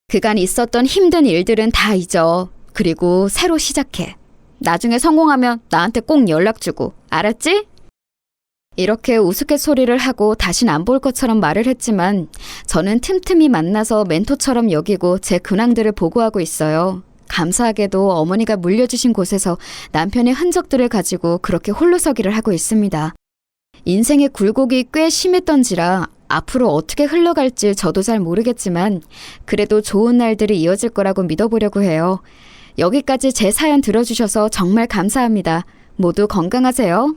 그간 있었던 힘든 일들은 다 잊어. 그리고 새로 시작해. 나중에 성공하면 나한테 꼭 연락 주고. 알았지? 이렇게 우스갯소리를 하고 다신 안 볼 것처럼 말을 했지만 저는 틈틈이 만나서 멘토처럼 여기고 제 근황들을 보고하고 있어요. 감사하게도 어머니가 물려주신 곳에서 남편의 흔적들을 가지고 그렇게 홀로서기를 하고 있습니다. 인생의 굴곡이 꽤 심했던지라 앞으로 어떻게 흘러갈지 저도 잘 모르겠지만 그래도 좋은 날들이 이어질 거라고 믿어보려고 해요. 여기까지 제 사연 들어주셔서 정말 감사합니다. 모두 건강하세요.